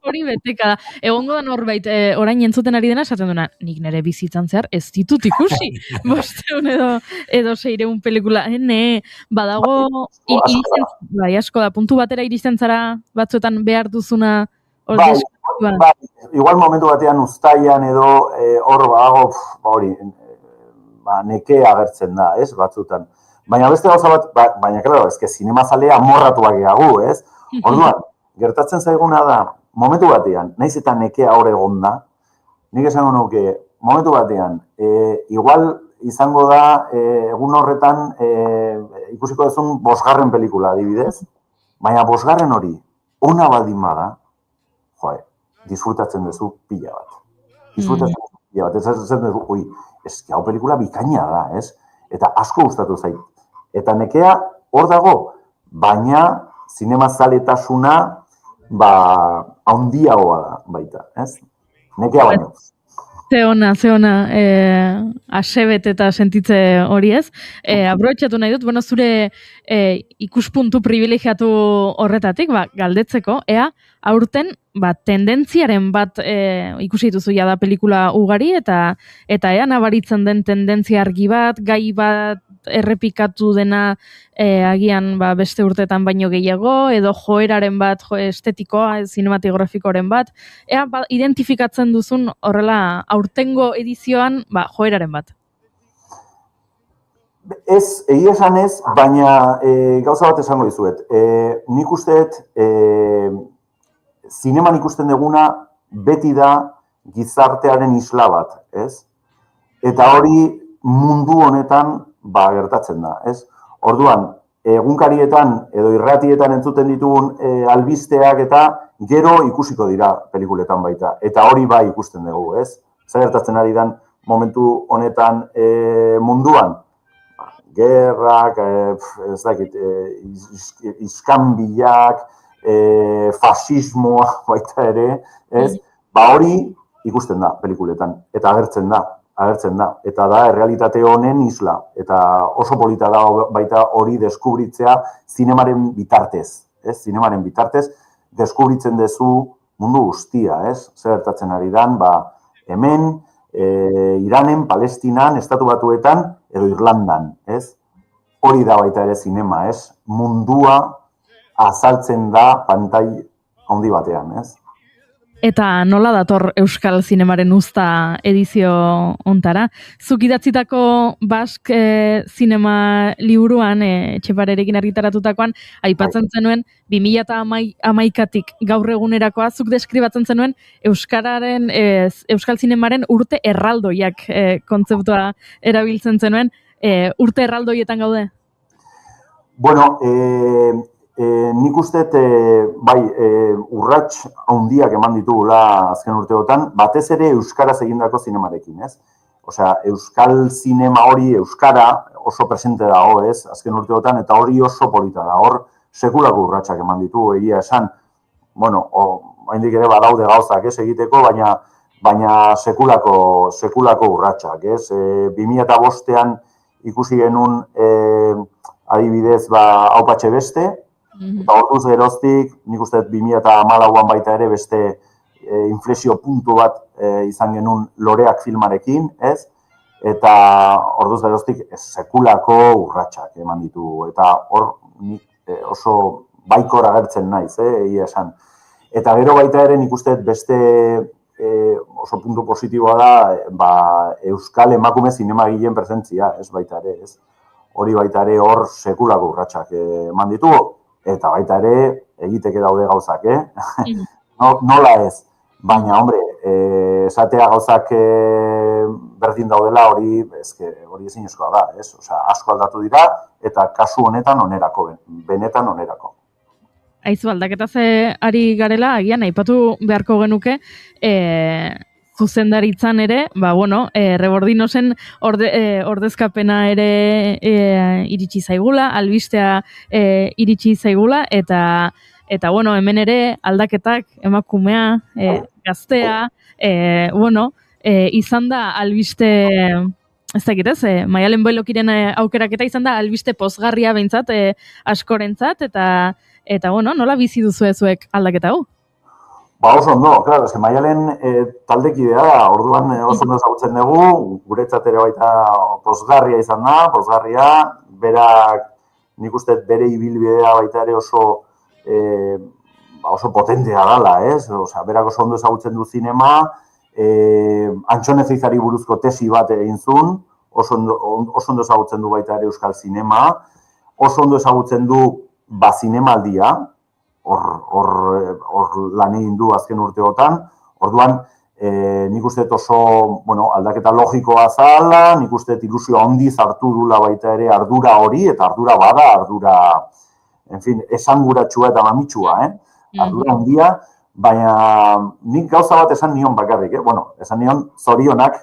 Hori beteka da. Egongo da norbait, orain entzuten ari dena, esaten duena, nik nire bizitzan zehar ez ditut ikusi. 500 edo 600 pelikula. Badago, asko da, puntu batera iristen zara batzuetan behar duzuna. Igual momentu batean uztailan edo hor badago, nekea agertzen da, ez, batzutan. Baina beste gauza bat, baina, klaro, ezke zinemazalea amorratuak egagu, ez? Orduan, gertatzen zaiguna da, momentu batean, naiz eta nekea hor egon da, nik esango nuke, momentu batean, igual izango da, egun horretan, ikusiko duzun 5. pelikula, adibidez, baina 5. hori, ona baldin bada, disfrutatzen duzu pila bat. Ez duzu, eski hau pelikula bikaina da, ez? Eta asko gustatu zait. Eta nekea hor dago, baina zinemazaletasuna handiagoa da baita, ez? Nekea baino. Ze ona, asebet eta sentitze hori ez. Aprobetxatu nahi dut, zure ikuspuntu privilegiatu horretatik, galdetzeko, ea, aurten, tendentziaren bat ikusi dituzu da pelikula ugari, eta ea nabaritzen den tendentzia argi bat, gai bat errepikatu dena agian beste urtetan baino gehiago, edo joeraren bat, estetikoa, zinematografikoren bat, ea identifikatzen duzun horrela aurtengo edizioan joeraren bat. Ez, egia esan ez, baina gauza bat esango dizuet. Nik usteet, zineman ikusten duguna beti da gizartearen isla bat, ez? Eta hori mundu honetan gertatzen da, ez? Orduan, egunkarietan edo irratietan entzuten ditugun albisteak eta gero ikusiko dira pelikuletan baita. Eta hori ikusten dugu, ez? zer gertatzen ari dan momentu honetan munduan. Gerrak, ez dakit, iskanbilak, fasismoa baita ere, ez? Hori ikusten da pelikuletan, eta agertzen da. Eta da, errealitate honen isla. Eta oso polita da baita hori deskubritzea zinemaren bitartez. Zinemaren bitartez, deskubritzen dezu mundu guztia, ez? Zer gertatzen ari dan, hemen, Iranen, Palestinan, Estatu Batuetan, edo Irlandan, ez? Hori da baita ere zinema, ez? Mundua azaltzen da pantai handi batean, ez? Eta nola dator Euskal Zinemaren uzta edizio ontara? Zuk idatzitako Bask zinema liburuan, Etxeparerekin argitaratutakoan, aipatzen zenuen 2011tik gaur egunerakoa, zuk deskribatzen zenuen Euskal Zinemaren urte erraldoiak kontzeptua erabiltzen zenuen. Urte erraldoietan gaude? Bueno, nik uste, urrats handiak eman ditugula azken urteotan, batez ere euskaraz egindako zinemarekin, ez? Osea, euskal zinema hori, euskara oso presente dago, ez? Azken urteotan, eta hori oso polita da. Hor, sekulako urratsak eman ditugu, egia esan. Bueno, haindik ere badaude gauzak, ez, egiteko, baina sekulako urratsak, ez? 2005an ikusi genuen, adibidez, Aupatxe beste, eta orduz geroztik, nik uste 2014an baita ere beste inflexio puntu bat izan genuen Loreak filmarekin, ez? Eta orduz geroztik sekulako urratsak eman ditugu. Eta hor nik oso baikor agertzen naiz, egia esan. Eta gero baita ere nik uste beste oso puntu positiboa da euskal emakume zinemagileen presentzia, ez baita ere, ez? Hori baita ere hor sekulako urratsak eman ditugu. Eta baita ere, egiteke daude gauzak, Nola ez. Baina, hombre, esatea gauzak berdin daudela hori ezinezkoa da, ez? Osea, asko aldatu dira, eta kasu honetan onerako, benetan onerako. Aizu, aldaketa ze ari garela, agian, aipatu beharko genuke, zuzendaritzan ere, Rebordinosen ordezkapena ere iritsi zaigula, albistea iritsi zaigula, eta hemen ere aldaketak, emakumea, gaztea, izan da albiste, ez dakit ez, Maialen Boilokiren aukeraketa izan da albiste pozgarria behintzat, askorentzat, eta nola bizi duzu zuek aldaketa hau? Oso ondo, claro, eske Maialen taldekidea da, orduan oso ondo ezagutzen dugu, guretzat ere baita pozgarria izan da, berak nik uste bere ibilbidea baita ere oso potentea dela, ez? Osea, berak oso ondo ezagutzen du zinema, Antxone Zeizari buruzko tesi bat egin zuen, oso ondo ezagutzen du baita ere euskal zinema, oso ondo ezagutzen du zinemaldia, hor lan egin du azken urteotan, orduan nik uste oso aldaketa logikoa zala, nik uste ilusio handiz hartu dula baita ere ardura hori, eta ardura bada, esanguratsua eta mamitsua, ardura handia, baina nik gauza bat esan nion bakarrik, esan nion zorionak,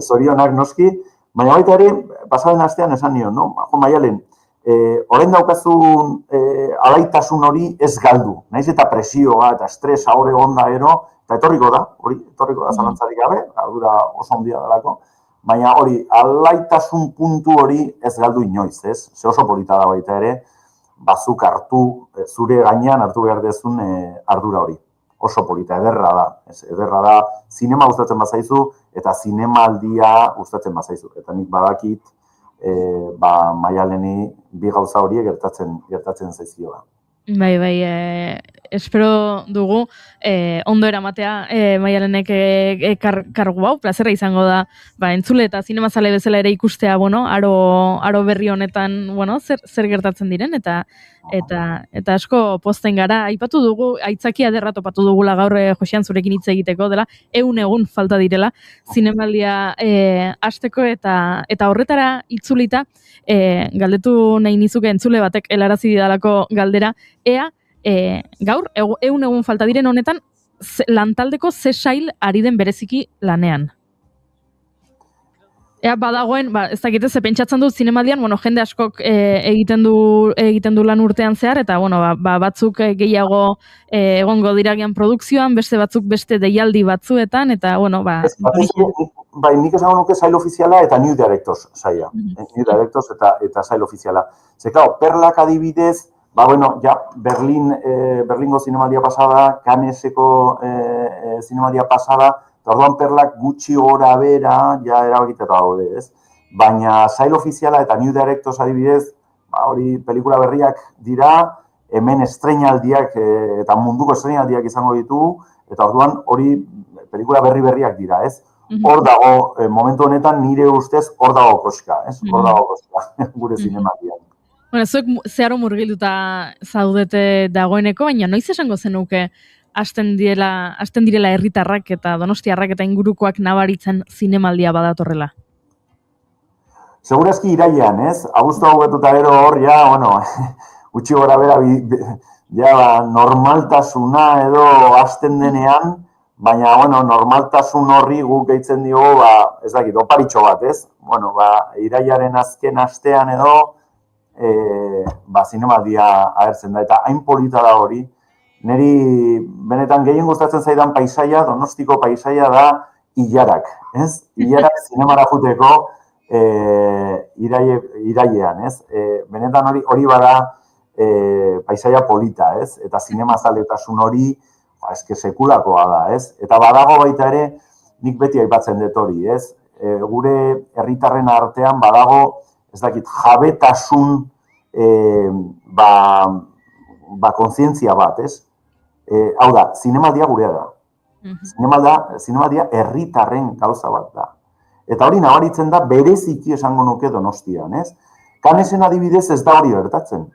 zorionak noski, baina baita ere, pasaren astean esan nion, Maialen, orain daukazun alaitasun hori ez galdu. Naiz eta presioa eta estresa hor egon da ero, eta etorriko da zalantzarik gabe, ardura oso handia delako, baina hori, alaitasun puntu hori ez galdu inoiz, ez? Ze oso polita da baita ere, bazuk hartu, zure gainean hartu behar dezun ardura hori. Oso polita, ederra da, zinema gustatzen bazaizu, eta zinemaldia gustatzen bazaizu. Eta nik badakit, Maialeni bi gauza horiek gertatzen zaizkiola. Bai, espero dugu ondo eramatea Maialenek kargu hau, plazerra izango da, entzule eta zinemazale bezala ere ikustea, aro berri honetan, zer gertatzen diren, eta asko posten gara. Aipatu dugu, aitzakia derra topatu dugula gaur Josean zurekin hitz egiteko dela, 100 egun falta direla zinemaldia hasteko, eta horretara itzulita, galdetu nahi nizuke entzule batek helarazi didalako galdera, ea gaur, 100 egun falta diren honetan, lantaldeko ze sail ari den bereziki lanean. Ea badagoen, ez dakit ze pentsatzen dut zinemaldian, jende askok egiten du lan urtean zehar, eta batzuk gehiago egongo diragian produkzioan, beste batzuk beste deialdi batzuetan, eta Bai, nik esango nuke sail ofiziala eta New Directors saila. New Directors eta sail ofiziala. Ze, claro, Perlak adibidez, Berlingo zinemaldia pasada, Canneseko zinemaldia pasada, orduan Perlak gutxi gora bera, ja erabakiteta daude, ez? Baina sail ofiziala eta New Directors adibidez, hori pelikula berriak dira, hemen estreinaldiak eta munduko estreinaldiak izango ditugu, eta orduan hori pelikula berriak dira, ez? Hor dago, momentu honetan nire ustez, hor dago koska, ez? Hor dago koska, gure zinemaldian. Zuek zeharo murgilduta zaudete dagoeneko, baina noiz esango zenuke hasten direla herritarrak eta donostiarrak eta ingurukoak nabaritzen zinemaldia badatorrela? Segurazki irailean, ez? Abuztua buketuta gero hor, gutxi gora bera, normaltasuna edo hasten denean, baina, normaltasun horri guk gehitzen diogu, ez dakit, oparitxo bat, ez? Irailaren azken astean edo, zinemaldia agertzen da, eta hain polita da hori. Neri benetan gehien gustatzen zaidan paisaia, Donostiko paisaia da Ilarak, ez? Ilarak zinemara juteko irailean, ez? Benetan hori bada paisaia polita, ez? Eta zinemazaletasun hori eske sekulakoa da, ez? Eta badago baita ere, nik beti aipatzen dut hori, ez? Gure herritarren artean badago, ez dakit, jabetasun kontzientzia bat, ez? Hau da, zinemaldia gurea da. Zinemaldia herritarren gauza bat da. Eta hori nabaritzen da bereziki esango nuke Donostian, ez? Cannesen adibidez ez da hori gertatzen.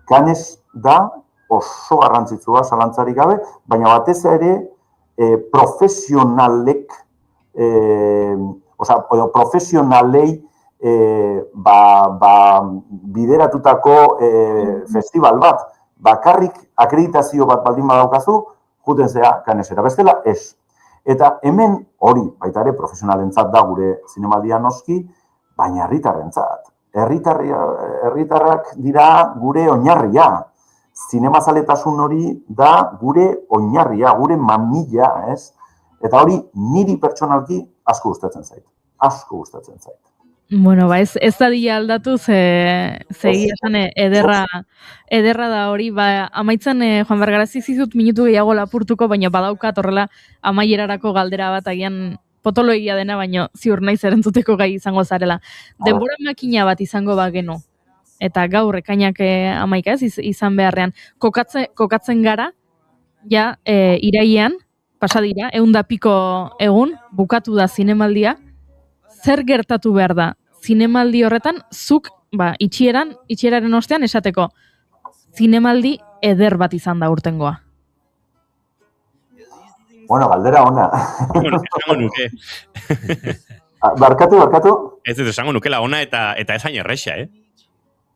Cannes da oso garrantzitsua zalantzarik gabe, baina batez ere profesionalei bideratutako festival bat. Bakarrik akreditazio bat baldin badaukazu, juten zea Cannesera. Bestela, ez. Eta hemen hori, baita ere, profesionalentzat da gure zinemaldia noski, baina herritarrentzat. Herritarrak dira gure oinarria. Zinemazaletasun hori da gure oinarria, gure mamilla, ez? Eta hori niri pertsonalki asko gustatzen zait. Asko gustatzen zait. Ez da dila aldatu, zegia esan ederra da hori, amaitzen Juan Bergarazi zizut minutu gehiago lapurtuko, baina badaukat horrela amaierarako galdera bat agian potoloegia dena, baina ziur naiz erantzuteko gai izango zarela. Denbora makina bat izango bagenu, eta gaur ekainak 11 ez izan beharrean, kokatzen gara, irailean, pasadira, 100 piko egun, bukatu da zinemaldia, zer gertatu behar da zinemaldi horretan, zuk itxieraren ostean esateko zinemaldi eder bat izan da urtengoa? Galdera ona. Esango nuke. Barkatu? Ez esango nukela ona eta esain erresa,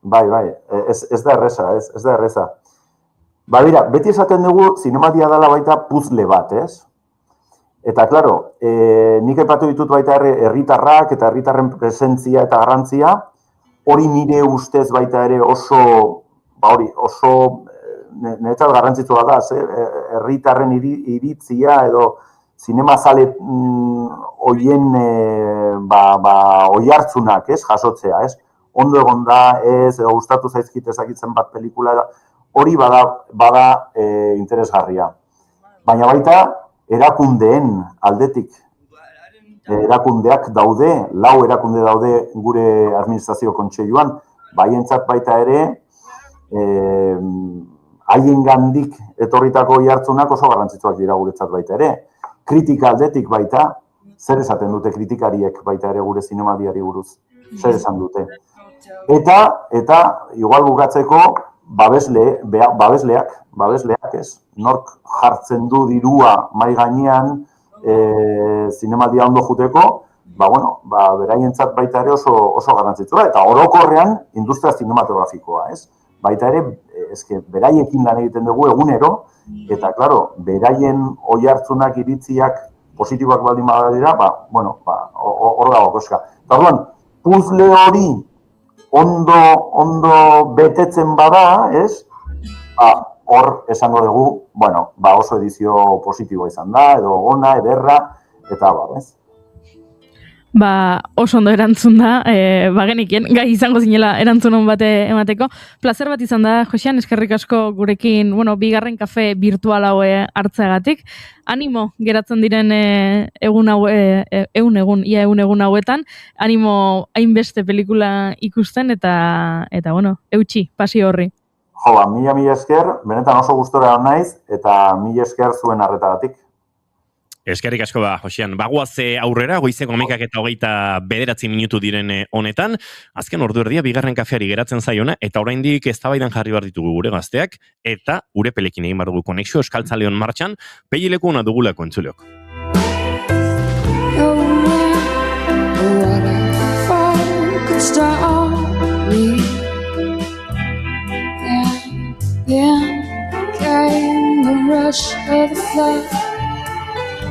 Bai, ez da erresa, ez da erresa. Bera, beti esaten dugu zinemaldia dela baita puzzle bat, ez? Eta, klaro, nik aipatu ditut baita herritarrak eta herritarren presentzia eta garrantzia, hori nire ustez baita ere oso niretzat garrantzitsua da, herritarren iritzia edo zinemazale hoien oihartzunak, ez, jasotzea, ez? Ondo egon da, ez, edo gustatu zaizkit ezakitzen bat pelikula, hori bada interesgarria. Baina baita, erakundeen aldetik. Erakundeak daude, 4 erakunde daude gure administrazio kontseiluan, baientzat baita ere, haiengandik etorritako oihartzunak oso garrantzitsuak dira guretzat baita ere. Kritika aldetik baita, zer esaten dute kritikariek baita ere gure zinemaldiari buruz, zer esan dute. Eta igual bukatzeko, babesleak ez, nork jartzen du dirua mai gainean zinemaldia ondo juteko, beraientzat baita ere oso garrantzitsua, eta orokorrean industria zinematografikoa, ez? Baita ere eske beraiekin lan egiten dugu egunero, eta, klaro, beraien oihartzunak iritziak positiboak baldin badira, hor dago koska. Eta orduan, puzzle hori ondo betetzen bada, ez? Hor esango dugu, oso edizio positiboa izan da, edo ona, ederra, eta ez? Oso ondo erantzun da, bagenikien, gai izango zinela erantzun hon bate emateko. Plazer bat izan da, Josean, eskerrik asko gurekin, bigarren kafe virtual hau hartzeagatik. Animo geratzen diren egun hauetan, animo hainbeste pelikula ikusten, eta eutxi, pasio horri. Mila esker, benetan oso gustora naiz, eta mila esker zuen arretagatik. Eskerrik asko Josean. Bagoaz aurrera, goizeko 11:29 minutu diren honetan, azken ordu erdia bigarren kafeari geratzen zaiona, eta oraindik eztabaidan jarri behar ditugu gure gazteak, eta gure pelekin egin behar dugu konexio Euskaltzaleon martxan, pegileku ona dugulako entzuleok.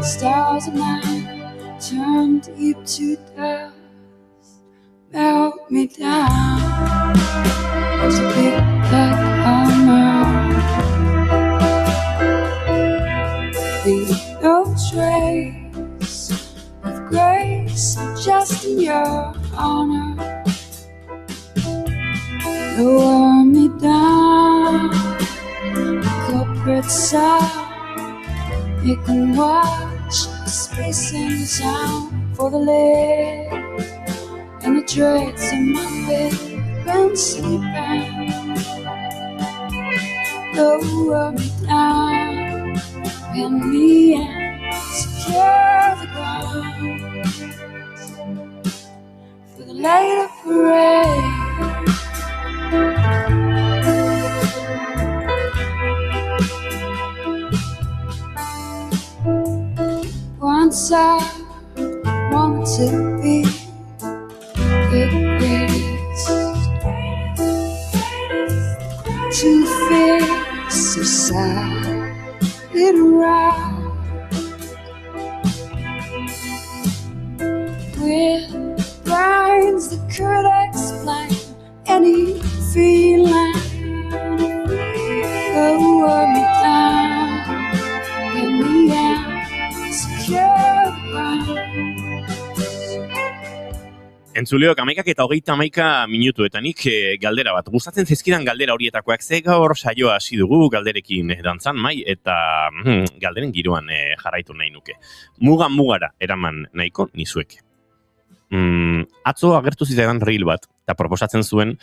Stars of night turn deep to dust, melt me down as a big black hammer. Leave no trace of grace, just in your honor. Lower me down, corporate side. You can watch the space and the sound for the leg and the dreads in my bed when sleeping. Lower me down, pin me in, secure the ground for the later parade. Once I wanted to be the greatest, to face society right with brains that could explain any feeling. Lower me down, get me out. Entzuleok, 11:30 minutuetanik galdera bat. Gustatzen zezkidan galdera horietakoak, ze gaur saioa hasi dugu galderekin dantzan, mai, eta galderen giroan jarraitu nahi nuke. Mugara eraman nahiko nizueke. Atzo agertu zitzaidan reel bat, eta proposatzen zuen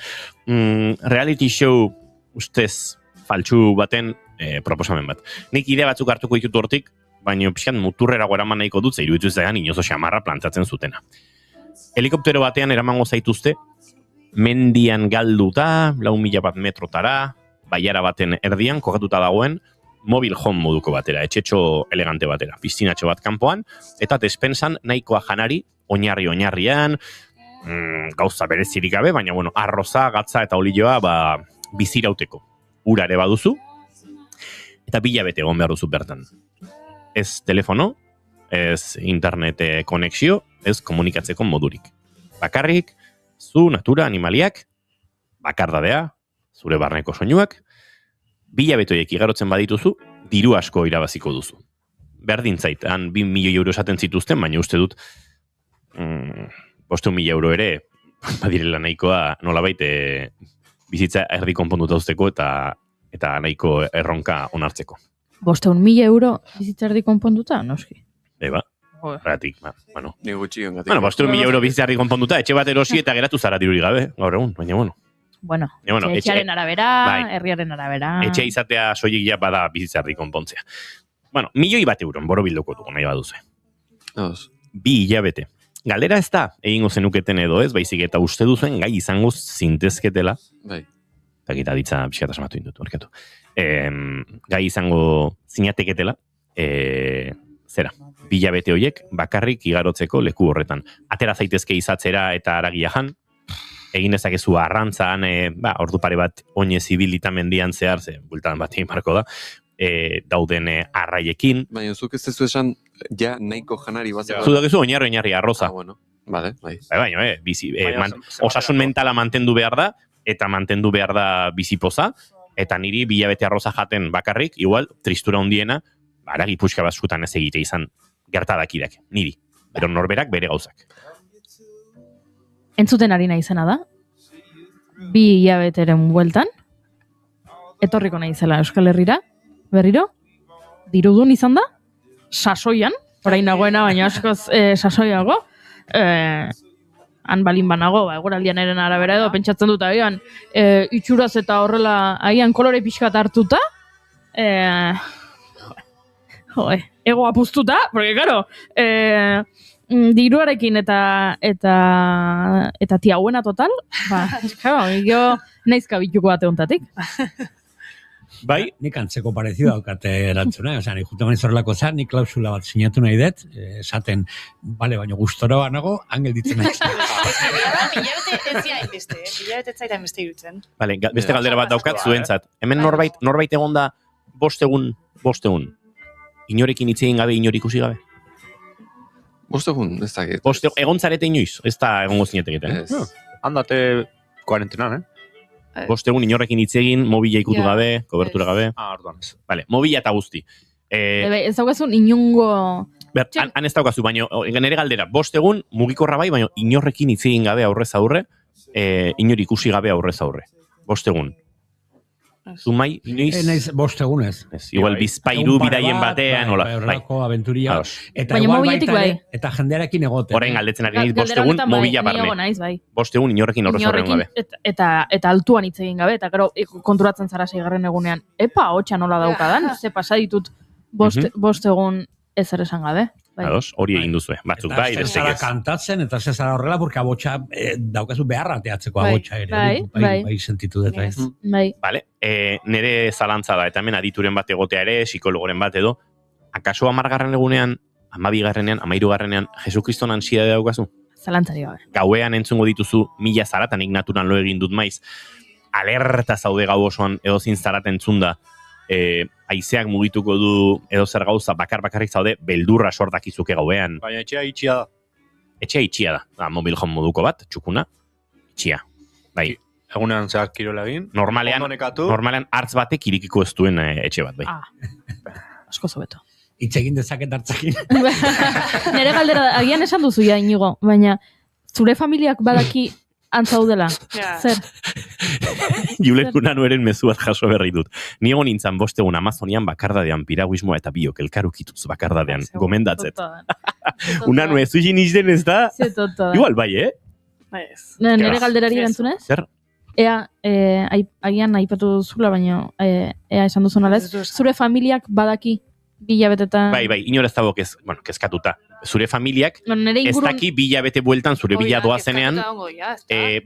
reality show ustez faltsu baten proposamen bat. Nik idea batzuk hartuko ditut hortik, baina pixkan muturrera eraman nahiko dut, iruditu zaidan inozo xamarra plantatzen zutena. Helikoptero batean eramango zaituzte, mendian galduta, 4.000 metrotara, baiara baten erdian, kokatuta dagoen, mobil home moduko batera, etxetxo elegante batera, piztinatxo bat kanpoan, eta despensan nahikoa janari, oinarrian, gauza berezirik gabe, baina arroza, gatza eta olioa bizirauteko. Ura ere baduzu, eta 2 hilabete egon behar duzu bertan. Ez telefono, ez internet konexio, ez komunikatzeko modurik. Bakarrik, zu, natura, animaliak, bakardadea, zure barneko soinuak, 2 hilabetoiek igarotzen badituzu, diru asko irabaziko duzu. Berdin zait, han 2 milioi euro esaten zituzten, baina uste dut 500.000 euro ere, badirela nahikoa nolabait bizitza erdi konponduta uzteko eta nahiko erronka onartzeko. 500.000 euro bizitza erdi konponduta, noski? Eba, ratik, bueno. Ni gutxi ongatik. 500.000 euro bizitza erdi konponduta, etxe bat erosi eta geratu zara dirurik gabe, gaur egun, baina etxearen arabera, herriaren arabera. Etxe izatea soilik ja bada bizitza erdi konpontzea. 1.000.000 euron, borobilduko dugu, nahi baduze. 2 hilabete. Galdera ez da, egingo zenuketen edo ez, baizik eta uste duzuen gai izango zintezketela. Bai. Eta gita ditza pixkat asmatu indutu, orkatu. Gai izango zinateketela, zera, 2 hilabete horiek bakarrik igarotzeko leku horretan. Atera zaitezke izatzera eta aragia jan, egin dezakezu arrantzan, ordu pare bat oinez ibilita mendian zehar, ze bultan bat egin marko da, dauden arraiekin. Baina zuk ez duzu esan, ja nahiko janari bat. Zu dakizu oinarri arroza. Bueno, vale, bai. Baina, osasun mentala mantendu behar da, eta mantendu behar da bizipoza, eta niri bilabete arroza jaten bakarrik, igual, tristura hundiena, aragi puxka baskutan ez egite izan gertadakidak, niri. Pero norberak bere gauzak. Entzuten ari naizena da, 2 hilabeteren bueltan, etorriko naizela Euskal Herrira, berriro, dirudun izan da, sasoian, orain nagoena, baina askoz sasoiago, han balin banago, eguraldian eren arabera edo, pentsatzen dut agian, itxuraz eta horrela, agian kolore pixkat hartuta, ego apuztuta, porque claro, diruarekin eta tiauena total, claro, jo naizka bituko bate hontatik. Bai? Nik antzeko parezido daukate erantzuna, nik juteman izorrelako zan, nik klausula bat sinatu nahi dut, esaten, bale, baina gustora banago, angel ditzen nahi. Bilabete ez ziain beste, bilabete ez zaitan beste irutzen. Vale, beste galdera bat daukat zuentzat. Hemen norbait egonda 5 egun. Inorekin hitz egin gabe, inor ikusi gabe? 5 egun, ez da. Egon zarete inoiz, ez da egongo zineteketen. Handate kuarentenan, 5 egun inorrekin hitz egin, mobila ikutu gabe, kobertura gabe. Orduan ez. Vale, mobila eta guzti. Ez daukazun inungo... Han ez daukazu, baina nire galdera, 5 egun mugikorra bai, baina inorrekin hitz egin gabe aurrez aurre, inor ikusi gabe aurrez aurre. 5 egun. Zumai, inoiz? Naiz 5 egunez. Igual bizpairu bidaien batean, hola. Horrelako aventuria. Eta igual baita ere, eta jendearekin egoten. Orain galdetzen ari 5 egun, mobila barne. 5 egun inorrekin horrez horren gabe. Eta altuan hitz egin gabe, eta gero konturatzen zara 6. egunean, epa, hotxa nola daukadan, ze pasa ditut 5 egun ezer esan gabe. Ados, hori egin duzue. Batzuk bai, eta zara kantatzen, eta zara horrela, porque abotxa daukazu beharra teatzeko abotxa ere. Bai, sentitu dut. Bai. Vale, nire zalantza da, eta hemen adituren bat egotea ere, psikologoren bat edo, akaso 10. egunean, 12. 13. Jesukriston ansiedade daukazu? Zalantzari gabe. Gauean entzungo dituzu 1000 zaratan, nik naturan lo egin dut maiz, alerta zaude gau osoan edo zin zaraten entzunda, haizeak mugituko du edo zer gauza bakarrik zaude, beldurra sortakizuke gauean. Baina etxea itxia da. Etxea itxia da. Mobil home moduko bat, txukuna. Itxia. Bai. Egunean zehar kirola egin. Normalean hartz batek irikiko ez duen etxe bat, bai. Asko zobeto. Itxegin dezaket hartzakin. Nere galdera, agian esan duzu ja, Inigo, baina zure familiak badaki antzaudela. Zer? Julen Anueren mezu bat jaso berri dut. Ni egon nintzen 5 egun Amazonian bakardadean piraguismoa eta biok elkarukituz bakardadean. Gomendatzet. Unanue, ez zuzi nizden ez da? Igual bai, Nere galderari erantzunez? Zer? Ea, agian aipatu zula, baina ea esan duzun alez. Zure familiak badaki bilabetetan... Bai, inor ez dago kezkatuta. Zure familiak ez daki bilabete bueltan zure bila doazenean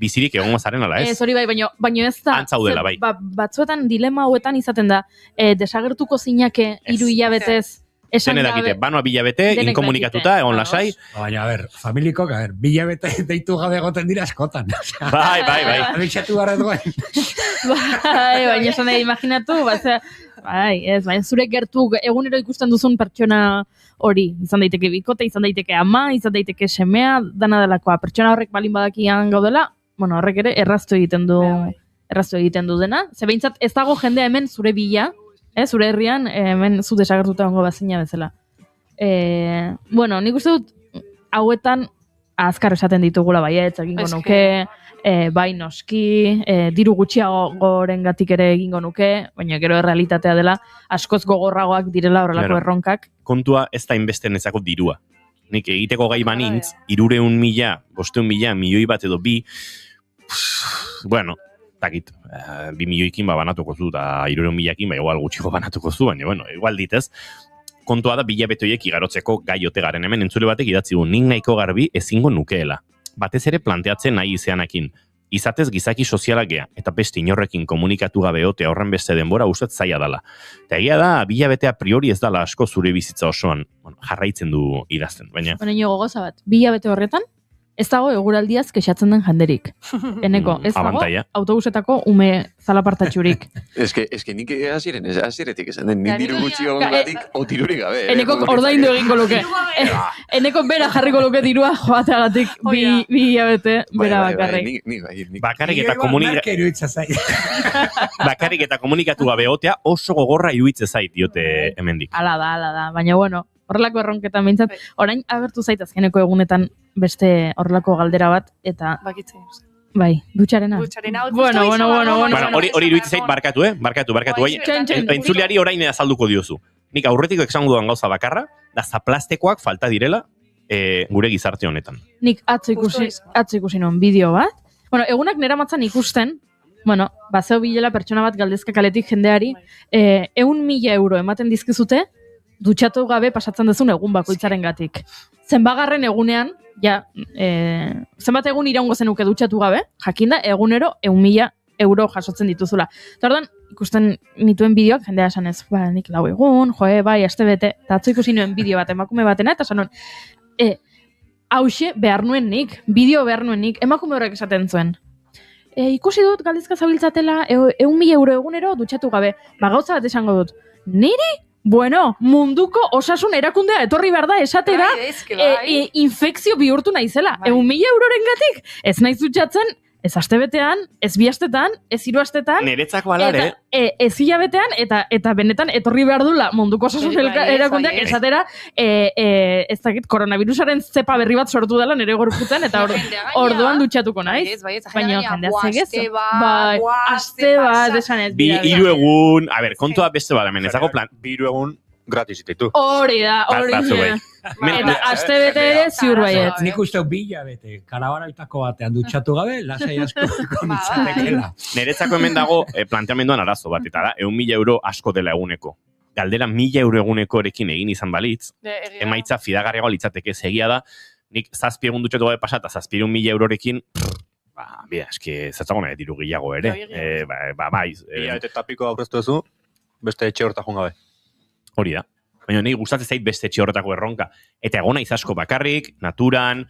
bizirik egongo zaren ala, ez? Ez hori bai, baina ez da... Antzaudela, bai. Batzuetan dilema hauetan izaten da, desagertuko zinake 3 hilabetez esan gabe... Dakite, banoa bilabete, inkomunikatuta, egon lasai. Baina, bilikok, bilabete deitu gabe egoten dira askotan. Bai. Abixatu garret goen. Bai, baina esan nahi imaginatu, baina zure gertu egunero ikusten duzun pertsona hori, izan daiteke bikote, izan daiteke ama, izan daiteke semea, dana delakoa. Pertsona horrek balin badakian gaudela, horrek ere erraztu egiten du dena. Ze behintzat ez dago jendea hemen zure bila, zure herrian, hemen zu desagertuta ongo bazina bezala. Nik uste dut, hauetan azkar esaten ditugula baietz, egingo nuke, bai noski, diru gutxiagoren gatik ere egingo nuke, baina gero errealitatea dela, askoz gogorragoak direla horrelako erronkak. Kontua ez da inbesten ezako dirua. Nik egiteko gai banintz, 300.000, 500.000, milioi bat edo 2, takit, 2 milioikin banatuko zu, eta 300.000ekin, igual gutxiko banatuko zu, baina, igual ditez, kontua da bilabetoiek igarotzeko gaiote garen hemen entzule batek idatzi du, nik nahiko garbi ezingo nukeela. Batez ere planteatzen nahi izeanakin. Izatez gizaki sozialak gea, eta beste inorrekin komunikatu gabe otea horren beste denbora ustet zaila dala. Eta egia da, bilabetea priori ez dala asko zure bizitza osoan, jarraitzen du idazten, baina... Nio gogoza bat, bilabete horretan, ez dago eguraldiaz kexatzen den jenderik. Eneko, ez dago abantaila. autobusetako ume zalapartatxurik. Eske nik hasieratik esan den, nik diru gutxi egongatik otirurik gabe. Eneko ordaindu egingo luke. Eneko bera jarriko luke dirua joateagatik bi hilabete bera bakarrik. Bakarrik eta komunikatu gabe egotea oso gogorra iruitze zait diote hemendik. Hala da. Baina bueno, horrelako erronketan behintzat, orain agertu zait azkeneko egunetan beste horrelako galdera bat, eta... Bakitzen. Bai, dutxarena. Bueno. Hori iruitze zait barkatu, Barkatu, bai. Entzuleari orain azalduko diozu. Nik aurretiko esango duan gauza bakarra, da zaplastekoak falta direla gure gizarte honetan. Nik atzo ikusi nuen bideo bat. Bueno, egunak nera matzan ikusten, zeo bilela pertsona bat galdezka kaletik jendeari, 100.000 euro ematen dizkizute, dutxatu gabe pasatzen duzun egun bakoitzaren gatik. Zenbagarren egunean, zenbat egun iraungo zenuke dutxatu gabe, jakinda egunero 100.000 euro jasotzen dituzula. Eta ordan, ikusten nituen bideoak, jendea esan ez, nik 4 egun, bai, aste bete, eta atzo ikusi nuen bideo bat emakume batena, eta esan nuen, hause behar nuen nik, bideo behar nuen nik, emakume horrek esaten zuen. Ikusi dut, galdezka zabiltzatela, 100.000 euro egunero dutxatu gabe. Gauza bat esango dut, niri? Bueno, munduko osasun erakundea etorri behar da esatera infekzio bihurtu naizela. 100.000 euroren gatik, ez naiz dutxatzen, ez astebetean, ez 2 astetan, ez 3 astetan. Niretzako alare. Ez hilabetean, eta benetan etorri behar dula munduko osasun erakundeak esatera, ez dakit, koronavirusaren zepa berri bat sortu dela nire gorputzen, eta orduan dutxatuko naiz. Baina jendea zegezu. Bai, aste bat, esan ez. 3 egun, kontua beste bat hemen, ezako plan. 3 egun gratis ititu. Hori da. Eta aste bete ere ziur baiet. Nik uste 2 hilabete, karabaraitako batean dutxatu gabe, lasai asko konitzatekela. Niretzako hemen dago planteamenduan arazo bat, eta da, 100.000 euro asko dela eguneko. Galdera 1.000 euro egunekorekin egin izan balitz, emaitza fidagarriago litzateke egia da, nik 7 egun dutxatu gabe pasata, 7.000 eurorekin, eski zatzago nahi diru gehiago ere. Bai. Eta tapiko aurreztu duzu, beste etxe horta joan gabe. Hori da. Baina nahi gustatzen zait beste etxe horretako erronka. Eta egon naiz asko bakarrik, naturan,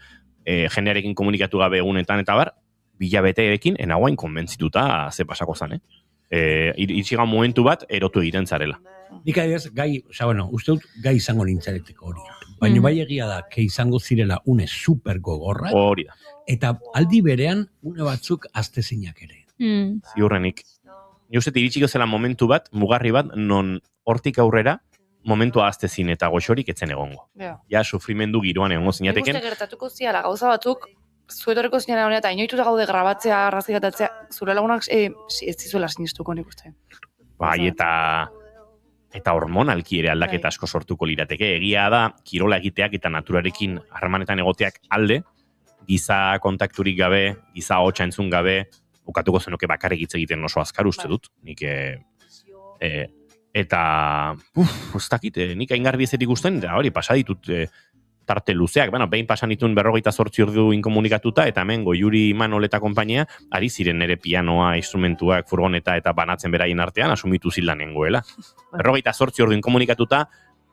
jendearekin komunikatu gabe egunetan eta bar, bilabeteekin enagoain konbentzituta ze pasako zan, Itxigan momentu bat erotu egiten zarela. Nik adibidez, uste dut gai izango nintzareteko hori. Baina bai egia da, ke izango zirela une super gogorrak. Hori da. Eta aldi berean, une batzuk astezinak ere. Ziurrenik. Ni uste iritsiko zela momentu bat, mugarri bat, non hortik aurrera, momentua aztezin eta goxorik etzen egongo. Ja, sufrimendu giroan egongo zinateken. Nik uste gertatuko ziala gauza batzuk, zuetoreko zinara honetan, eta inoituta gaude grabatzea, arrazikatatzea, zure lagunak ez zizuela sinistuko nik uste. Bai, eta hormonalki ere aldaketa asko sortuko lirateke. Egia da, kirola egiteak eta naturarekin harremanetan egoteak alde, giza kontakturik gabe, giza hotxa entzun gabe, ukatuko zenuke bakarrik hitz egiten oso azkar uste dut. Nik, eta, ez dakit, nik aingarbi ezetik usten, da hori, pasaditut tarte luzeak, behin pasan ditun 48 ordu inkomunikatuta, eta hemen Goiuri Manol eta konpainia, ari ziren nire pianoa, instrumentuak, furgoneta eta banatzen beraien artean, asumitu zilan nengoela. 48 ordu inkomunikatuta,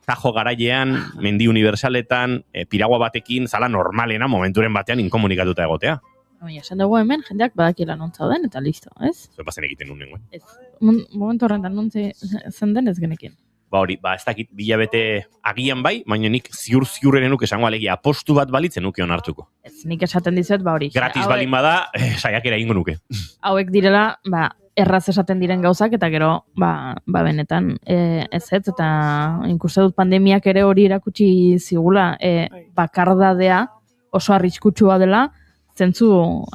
Tajo garailean, mendi universaletan, piragua batekin, zala normalena momenturen batean inkomunikatuta egotea. Baina, esan dugu hemen, jendeak badakila nontza den, eta listo, ez? Zue pasen egiten nun nengoen. Ez, momentu horrentan nontze zen den ez genekin. Hori, ez dakit bilabete agian bai, baina nik ziur-ziurren nuke esango alegia apostu bat balitzen nuke onartuko. Ez, nik esaten dizuet, hori. Gratis balin bada, saiakera ingo nuke. Hauek direla, erraz esaten diren gauzak, eta gero, benetan, ez, eta ikuste dut pandemiak ere hori erakutsi zigula, bakardadea oso arriskutsua dela, zentzu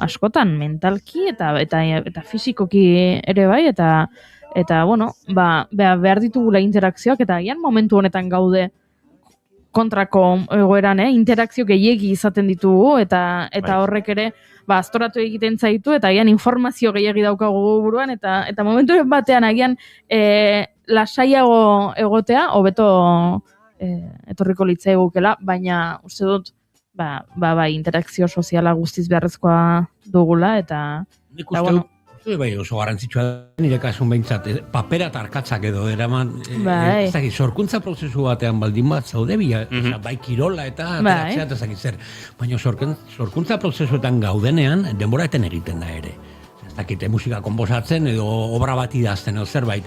askotan, mentalki eta fisikoki ere bai, eta bueno, behar ditugula interakzioak, eta agian momentu honetan gaude kontrako egoeran, interakzio gehiegi izaten ditugu, eta horrek ere, aztoratu egiten zaitu, eta agian informazio gehiagi daukagu buruan, eta momentu batean agian lasaiago egotea, hobeto etorriko litzai gukela, baina uste dut, interakzio soziala guztiz beharrezkoa dugula, eta... Nik uste dut Bai, oso garrantzitsua da, nire kasun behintzat, papera eta arkatzak edo eraman, Bai. sorkuntza prozesu batean baldin bat zaude bila, bai kirola eta ateratzea eta ezakit zer. Baina sorkuntza prozesuetan gaudenean, denbora eten egiten da ere. Ez dakite musika konposatzen edo obra bat idazten edo zerbait.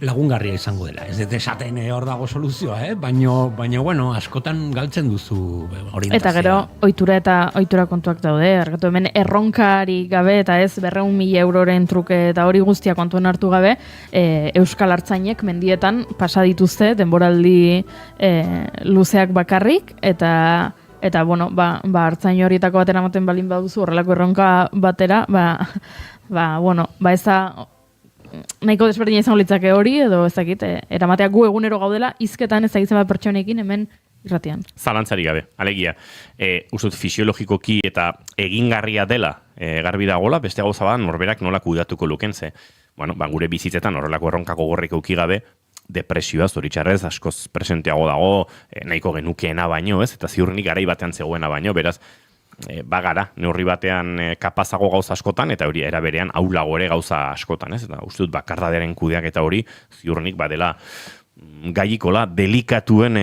Lagungarria izango dela. Ez dut esaten hor dago soluzioa, baina bueno, askotan galtzen duzu orientazioa. Eta gero, ohitura kontuak daude. Argatu hemen erronkari gabe eta ez 200.000 euroren truke eta hori guztia kontuan hartu gabe, Euskal Artzainek mendietan pasa dituzte denboraldi luzeak bakarrik eta bueno, artzain horietako batera ematen balin baduzu horrelako erronka batera, bueno, ez da nahiko desberdina izango litzake hori, edo ez dakit, eramatea gu egunero gaudela, hizketan ez dakitzen bat pertsonekin hemen irratian. Zalantzari gabe, alegia. Uzut fisiologikoki eta egingarria dela garbi dagola, beste gauza bat norberak nola kudatuko luken ze. Bueno, gure bizitzetan horrelako erronkako gorrik euki gabe, depresioa zoritxarrez askoz presenteago dago, nahiko genukeena baino, ez? Eta ziurrenik garai batean zegoena baino, beraz, bagara, neurri batean kapazago gauza askotan, eta hori era berean aulago ere gauza askotan, ez? Eta uste dut bakardadearen kudeak eta hori ziurrenik badela gaikola delikatuen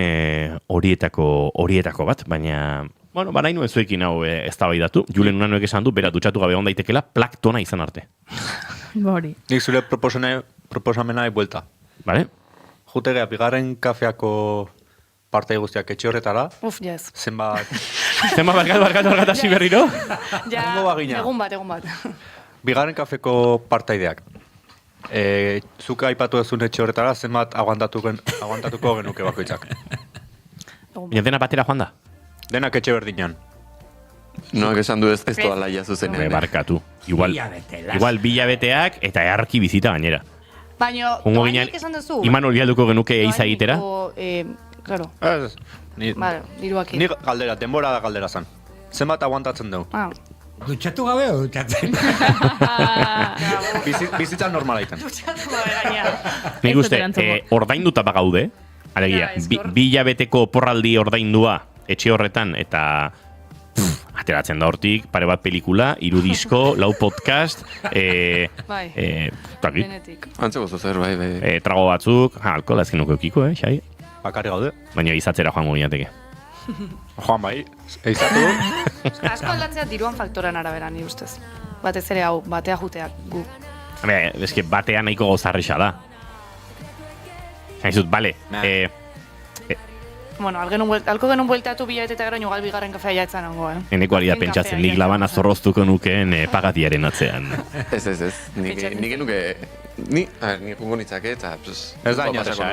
horietako bat, baina bueno, nahi nuen zuekin hau eztabaidatu. Julen Unanoek esan du, bera dutxatu gabe on daitekela plaktona izan arte. Hori. Nik zure proposamena buelta. Vale? Jutegea, bigarren kafeako partai guztiak etxe horretara. Yes. Zenbat barkat hasi berriro? Egun bat. Bigarren kafeko partaideak. Zuk aipatu ezun etxe horretara, zenbat aguantatuko genuke bakoitzak. Baina dena batera joan da? Denak etxe berdinan. Noak esan du ez doa laia zuzenean. Barkatu. Igual bilabeteak eta eharki bizita gainera. Baina, doainik esan duzu. Imanol bialduko genuke eiza egitera? Claro. Diruakin. Ni galdera, denbora da galdera zan. Zenbat aguantatzen dugu? Dutxatu gabe o dutxatzen? Bizitzan normala iten. Dutxatu gabe gaina. Nik uste, ordainduta bagaude, alegia, bilabeteko porraldi ordaindua etxe horretan, eta ateratzen da hortik, pare bat pelikula, 3 disko, 4 podcast, Benetik. Antzeko zuzer, bai. Trago batzuk, alkola ezken nuke eukiko, Xai? Bakarri gaude. Baina izatzera joango ginateke. Joan bai, eizatu. Asko aldatzea diruan faktoran arabera, ni ustez. Batez ere hau, batea juteak gu. Eske batea nahiko gozarrixa da. Zainzut, bale. Bueno, alko genuen bueltatu bilabete eta gero igual bigarren kafea jaetzen ongo, Eneko ari da pentsatzen, nik labana zorroztuko nukeen pagatiaren atzean. Ez. Nik genuke... Ni jungo nitzake eta... Ez da inatzeko,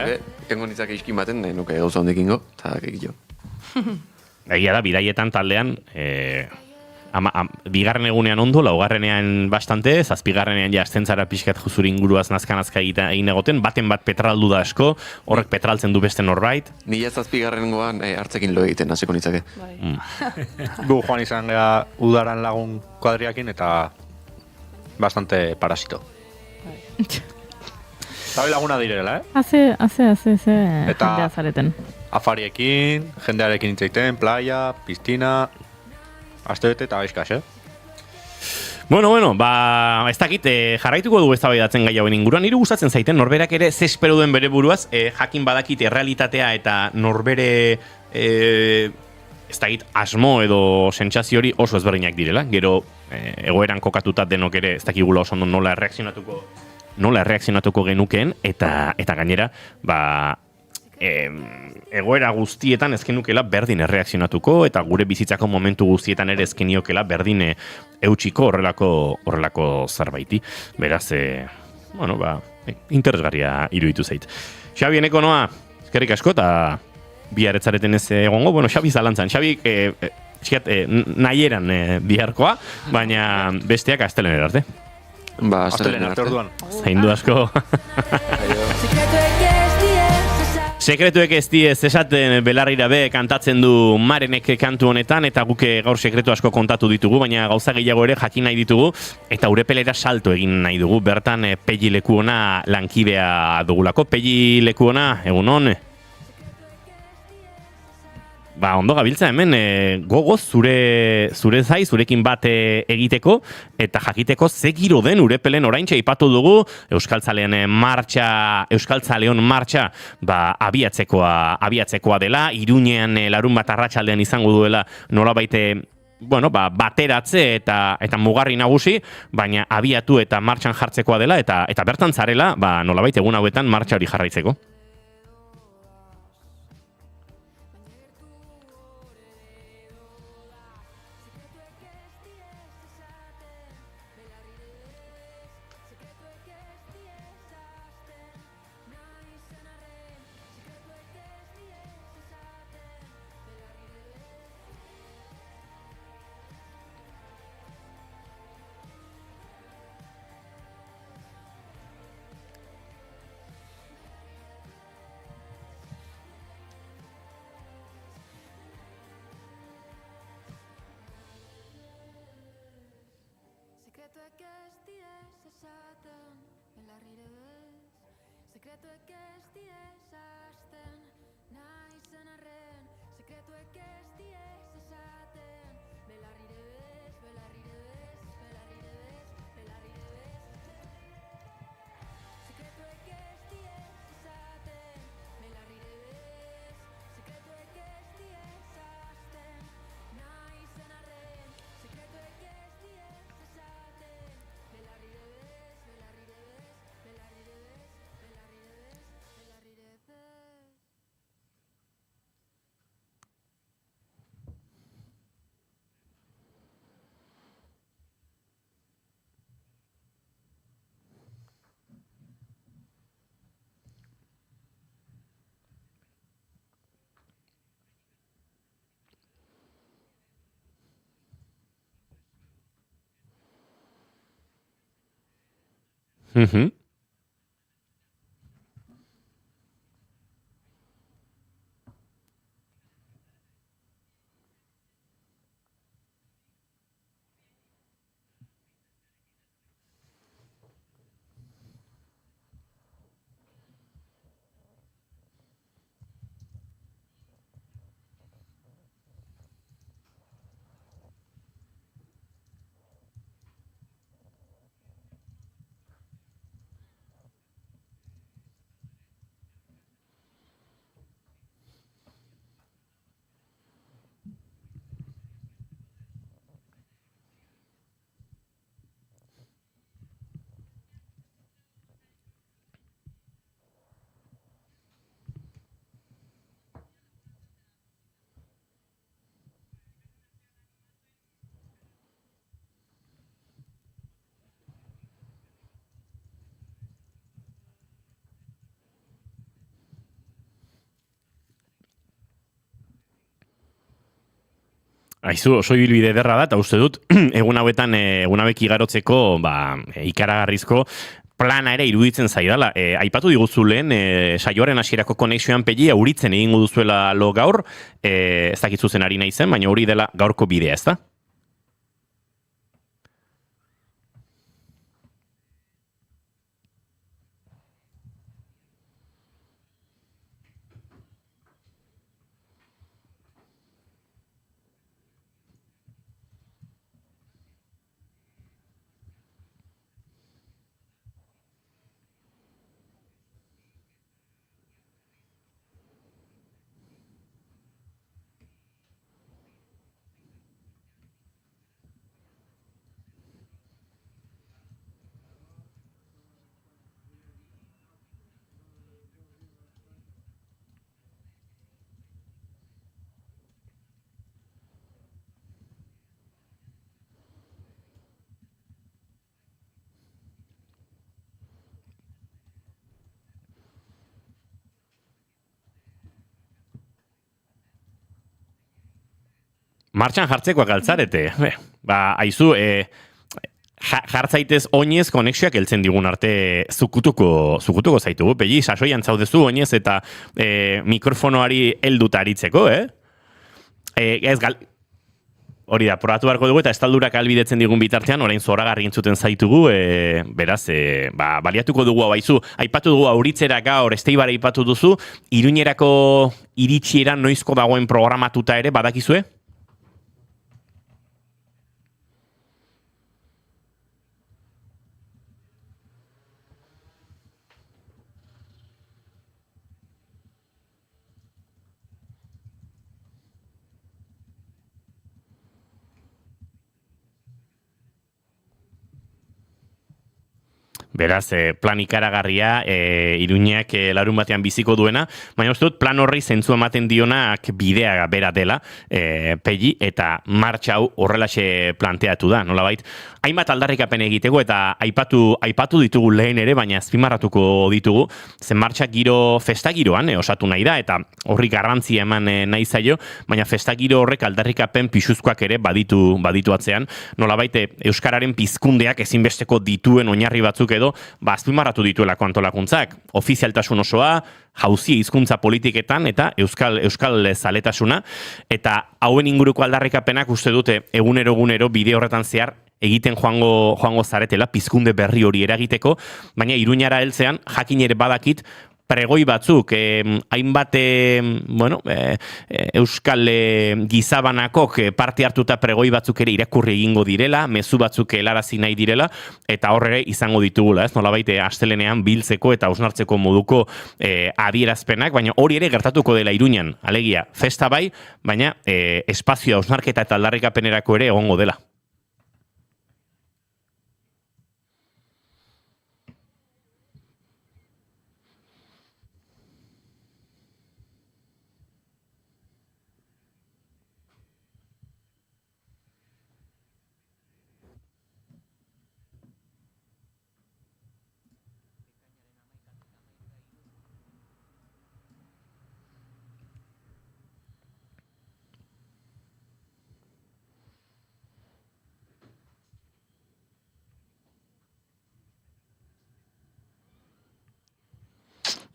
Gengo nitzake iskin baten, nuke gauza hondik ingo, eta kekillo. Egia da, biraietan taldean, bigarren egunean ondo, laugarrenean bastante, zazpigarrenean ja astentzara pixkat zure inguruaz nazka egin egoten, baten bat petraldu da asko, horrek petraltzen du beste norbait. Ni zazpigarrengoan hartzekin lo egiten hasiko nitzake. Gu joan izan gara udaran lagun kuadriakin eta bastante parasito. Eta laguna direla, Haze, eta jendea zareten. Afariekin, jendearekin itzaiten, playa, piztina, astebete eta gaizkas, Bueno, ez dakit, jarraituko dugu eztabaidatzen gai hauen inguruan. Nire gustatzen zaiten, norberak ere ze espero duen bere buruaz, jakin badakit errealitatea eta norbere ez dakit asmo edo sentsazio hori oso ezberdinak direla. Gero egoeran kokatuta denok ere ez dakigula oso ondo nola erreakzionatuko genukeen eta gainera, egoera guztietan ezkenukela berdin erreakzionatuko eta gure bizitzako momentu guztietan ere ezkeniokela berdin eutxiko horrelako zerbaiti. Beraz, interesgarria iruditu zait. Xabi, eneko noa, eskerrik asko eta biharetzareten ez egongo. Bueno, Xabi zalantzan. Xabi, nahieran biharkoa, baina besteak astelen arte. Astelen arte orduan. Zaindu asko. Sekretuek ez diez esaten belarrira be kantatzen du Marenek kantu honetan eta guke gaur sekretu asko kontatu ditugu, baina gauza gehiago ere jakin nahi ditugu eta Urepelera salto egin nahi dugu. Bertan Pegi Lekuona lankidea dugulako. Pegi Lekuona, egunon? ondo gabiltza hemen gogoz zurekin bat egiteko eta jakiteko ze giro den Urepelen oraintxe aipatu dugu Euskaltzaleon martxa abiatzekoa dela, Iruñean larunbat arratsaldean izango duela nolabait bateratze eta mugarri nagusi, baina abiatu eta martxan jartzekoa dela eta bertan zarela, nolabait egun hauetan martxa hori jarraitzeko. Aizu, oso ibilbide ederra da, eta uste dut, egun hauetan, egun hauek igarotzeko, ikaragarrizko plana ere iruditzen zaidala. Aipatu diguzu lehen, saioaren hasierako konexioan Pegi, auritzen egingo duzuela lo gaur, ez dakit zuzen ari naizen, baina hori dela gaurko bidea, ez da? Martxan jartzekoak altzarete. Aizu, jartzaitez oinez konexioak heltzen digun arte zukutuko zaitugu. Pegi, sasoian zaudezu oinez eta mikrofonoari helduta aritzeko, Ez Hori da, probatu beharko dugu eta estaldurak albidetzen digun bitartean, orain zoragarri entzuten zaitugu, beraz, baliatuko dugu hau baizu. Aipatu dugu Auritzera gaur, Esteibara aipatu duzu, Iruñerako iritsiera noizko dagoen programatuta ere, badakizue? Beraz, plan ikaragarria, Iruñak larun batean biziko duena, baina uste dut plan horri zentzu ematen dionak bidea bera dela, Pelli, eta martxa hau horrelaxe planteatu da, nolabait. Hainbat aldarrikapen egiteko eta aipatu ditugu lehen ere, baina azpimarratuko ditugu, zen martxa festa giroan osatu nahi da, eta horri garrantzia eman nahi zaio, baina festa giro horrek aldarrikapen pisuzkoak ere baditu atzean, nolabait Euskararen pizkundeak ezinbesteko dituen oinarri batzuk edo, azpimarratu dituelako antolakuntzak, ofizialtasun osoa, jauzia hizkuntza politiketan eta euskal zaletasuna, eta hauen inguruko aldarrikapenak uste dute egunero bide horretan zehar egiten joango zaretela, pizkunde berri hori eragiteko, baina Iruñara heltzean jakin ere badakit pregoi batzuk, hainbat euskal gizabanakok parte hartuta pregoi batzuk ere irakurri egingo direla, mezu batzuk helarazi nahi direla, eta horre izango ditugula, ez nolabait astelenean biltzeko eta hausnartzeko moduko adierazpenak, baina hori ere gertatuko dela Iruñan, alegia, festa bai, baina espazioa hausnarketa eta aldarrikapenerako ere egongo dela.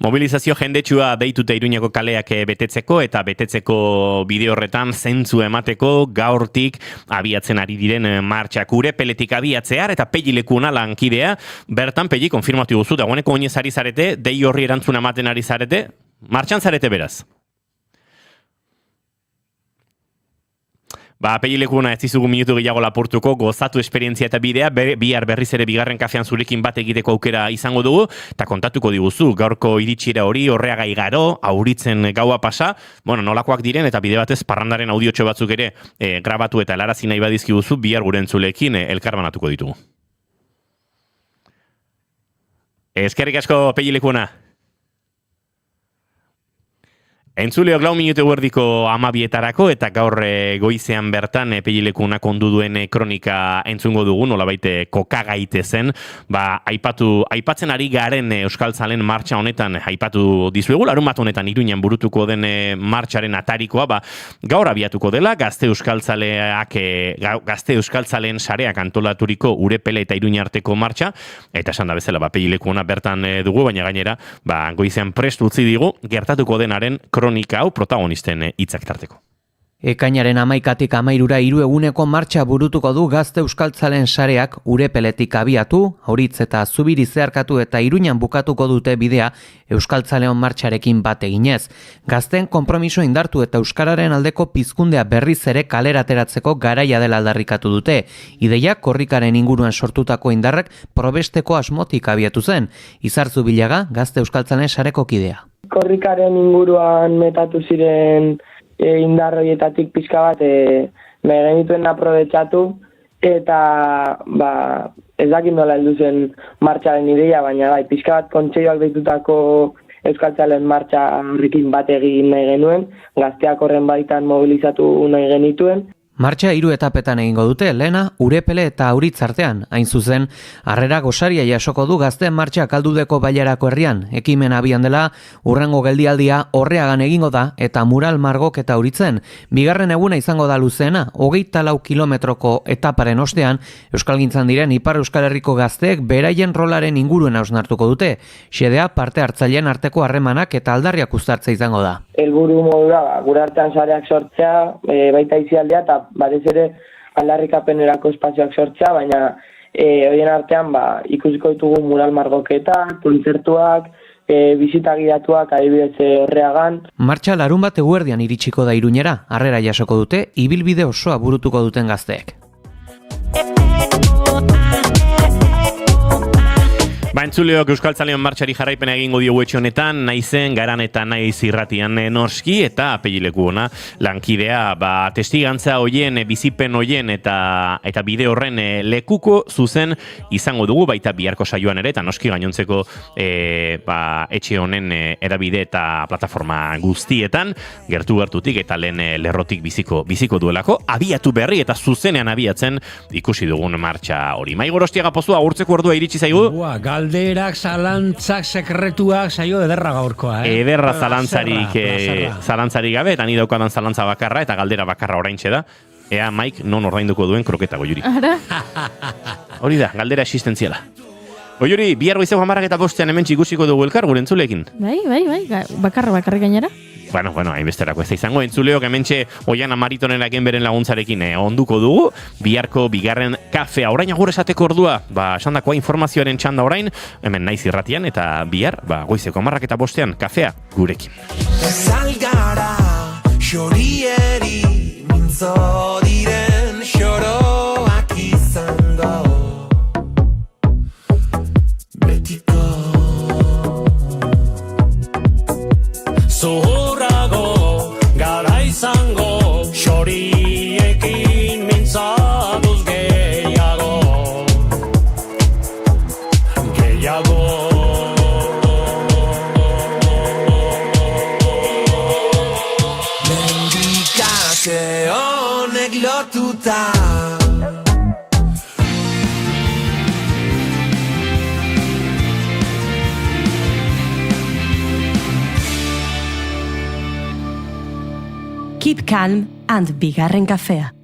Mobilizazio jendetsua deitute Iruñako kaleak betetzeko eta betetzeko bide horretan zentzu emateko gaurtik abiatzen ari diren martxak Urepeletik abiatzear eta Pelli lekuna lankidea. Bertan Pelli konfirmatu duzu, dagoeneko oinez ari zarete, dei horri erantzuna ematen ari zarete, martxan zarete beraz. Pelli lekuna ez dizugu minutu gehiago lapurtuko, gozatu esperientzia eta bidea, bihar berriz ere bigarren kafean zurekin bat egiteko aukera izango dugu, eta kontatuko diguzu, gaurko iritsiera hori, Horreaga igaro, Auritzen gaua pasa, nolakoak diren, eta bide batez parrandaren audiotxo batzuk ere grabatu eta helarazi nahi badizkiguzu, bihar gure entzuleekin elkarbanatuko ditugu. Eskerrik asko, Pelli lekuna. Entzuleok 4 minutu erdiko 12etarako eta gaur goizean bertan Pelli lekunak ondu duen kronika entzungo dugu, nolabait kokagaite zen, aipatzen ari garen euskaltzalen martxa honetan aipatu dizuegu, larun bat honetan Iruñan burutuko den martxaren atarikoa, gaur abiatuko dela, gazte euskaltzaleen sareak antolaturiko Urepele eta Iruña arteko martxa, eta esan da bezala Pelli lekuna bertan dugu, baina gainera goizean prest utzi digu, gertatuko denaren kronika hau protagonisten hitzak tarteko. Ekainaren 11tik 13ra 3 eguneko martxa burutuko du gazte euskaltzalen sareak Urepeletik abiatu, Auritz eta Zubiri zeharkatu eta Iruñan bukatuko dute bidea euskaltzaleon martxarekin bat eginez. Gazten konpromiso indartu eta euskararen aldeko pizkundea berriz ere kalera ateratzeko garaia dela aldarrikatu dute. Ideia korrikaren inguruan sortutako indarrak probesteko asmotik abiatu zen. Izartzu Bilaga, gazte euskaltzalen sareko kidea. Korrikaren inguruan metatu ziren indarroietatik pixka bat nahi genituen aprobetxatu eta ez dakit nola heldu zen martxaren ideia, baina pixka bat kontseioak deitutako euskaltzalen martxa horrekin bat egin nahi genuen, gazteak horren baitan mobilizatu nahi genituen. Martxa 3 etapetan egingo dute, lehena Urepele eta Auritz artean, hain zuzen, harrera gosaria jasoko du gazteen martxa Kaldudeko bailarako herrian, ekimen abian dela, urrengo geldialdia Horreagan egingo da eta mural Margok eta Auritzen. Bigarren eguna izango da luzeena, 24 kilometroko etaparen ostean, euskalgintzan diren Ipar Euskal Herriko gazteek beraien rolaren inguruen hausnartuko dute. Xedea parte hartzaileen arteko harremanak eta aldarriak uztartze izango da. Helburu modura, gure artean sareak sortzea, baita izialdea eta batez ere aldarrikapenerako espazioak sortzea, baina horien artean ikusiko ditugu mural margoketak, kontzertuak, bisita gidatuak adibidez Orreagan. Martxa larun bat eguerdian iritsiko da Iruñera, harrera jasoko dute, ibilbide osoa burutuko duten gazteek. Entzuleok Euskaltzaleon martxari jarraipena egingo diogu etxe honetan, naizen, garan eta naiz irratian noski, eta apelileku ona lankidea, testigantza hoien, bizipen hoien eta bide horren lekuko zuzen izango dugu, baita biharko saioan ere, eta noski gainontzeko etxe honen erabide eta plataforma guztietan, gertutik eta lehen lerrotik biziko duelako, abiatu berri eta zuzenean abiatzen ikusi dugun martxa hori. Mai Gorostiaga pozua, agurtzeko ordua iritsi zaigu? Galderak, zalantzak, sekretuak, saio ederra gaurkoa. Ederra zalantzarik gabe, eta ni daukadan zalantza bakarra, eta galdera bakarra oraintxe da. Ea Mike non ordainduko duen kroketa Goiuri. Hori da, galdera existentziala. Goiuri, bihar goizeko 10:05 hemen ikusiko dugu elkar gure entzuleekin. Bai, bakarri gainera. Bueno, hainbesterako ez da izango. Entzuleok hementxe Oiana Maritoneraken beren laguntzarekin onduko dugu. Biharko bigarren kafea. Orain agur esateko ordua, esandakoa informazioaren txanda orain, hemen naiz irratian, eta bihar, goizeko 10:05 kafea gurekin. Salgara, xorieri, mintzo diren xoroak izango. Betiko Zuhurrago, gara izango, xoriekin mintzatuz gehiago. Mendikate honek lotuta. Keep calm and bigarren kafea.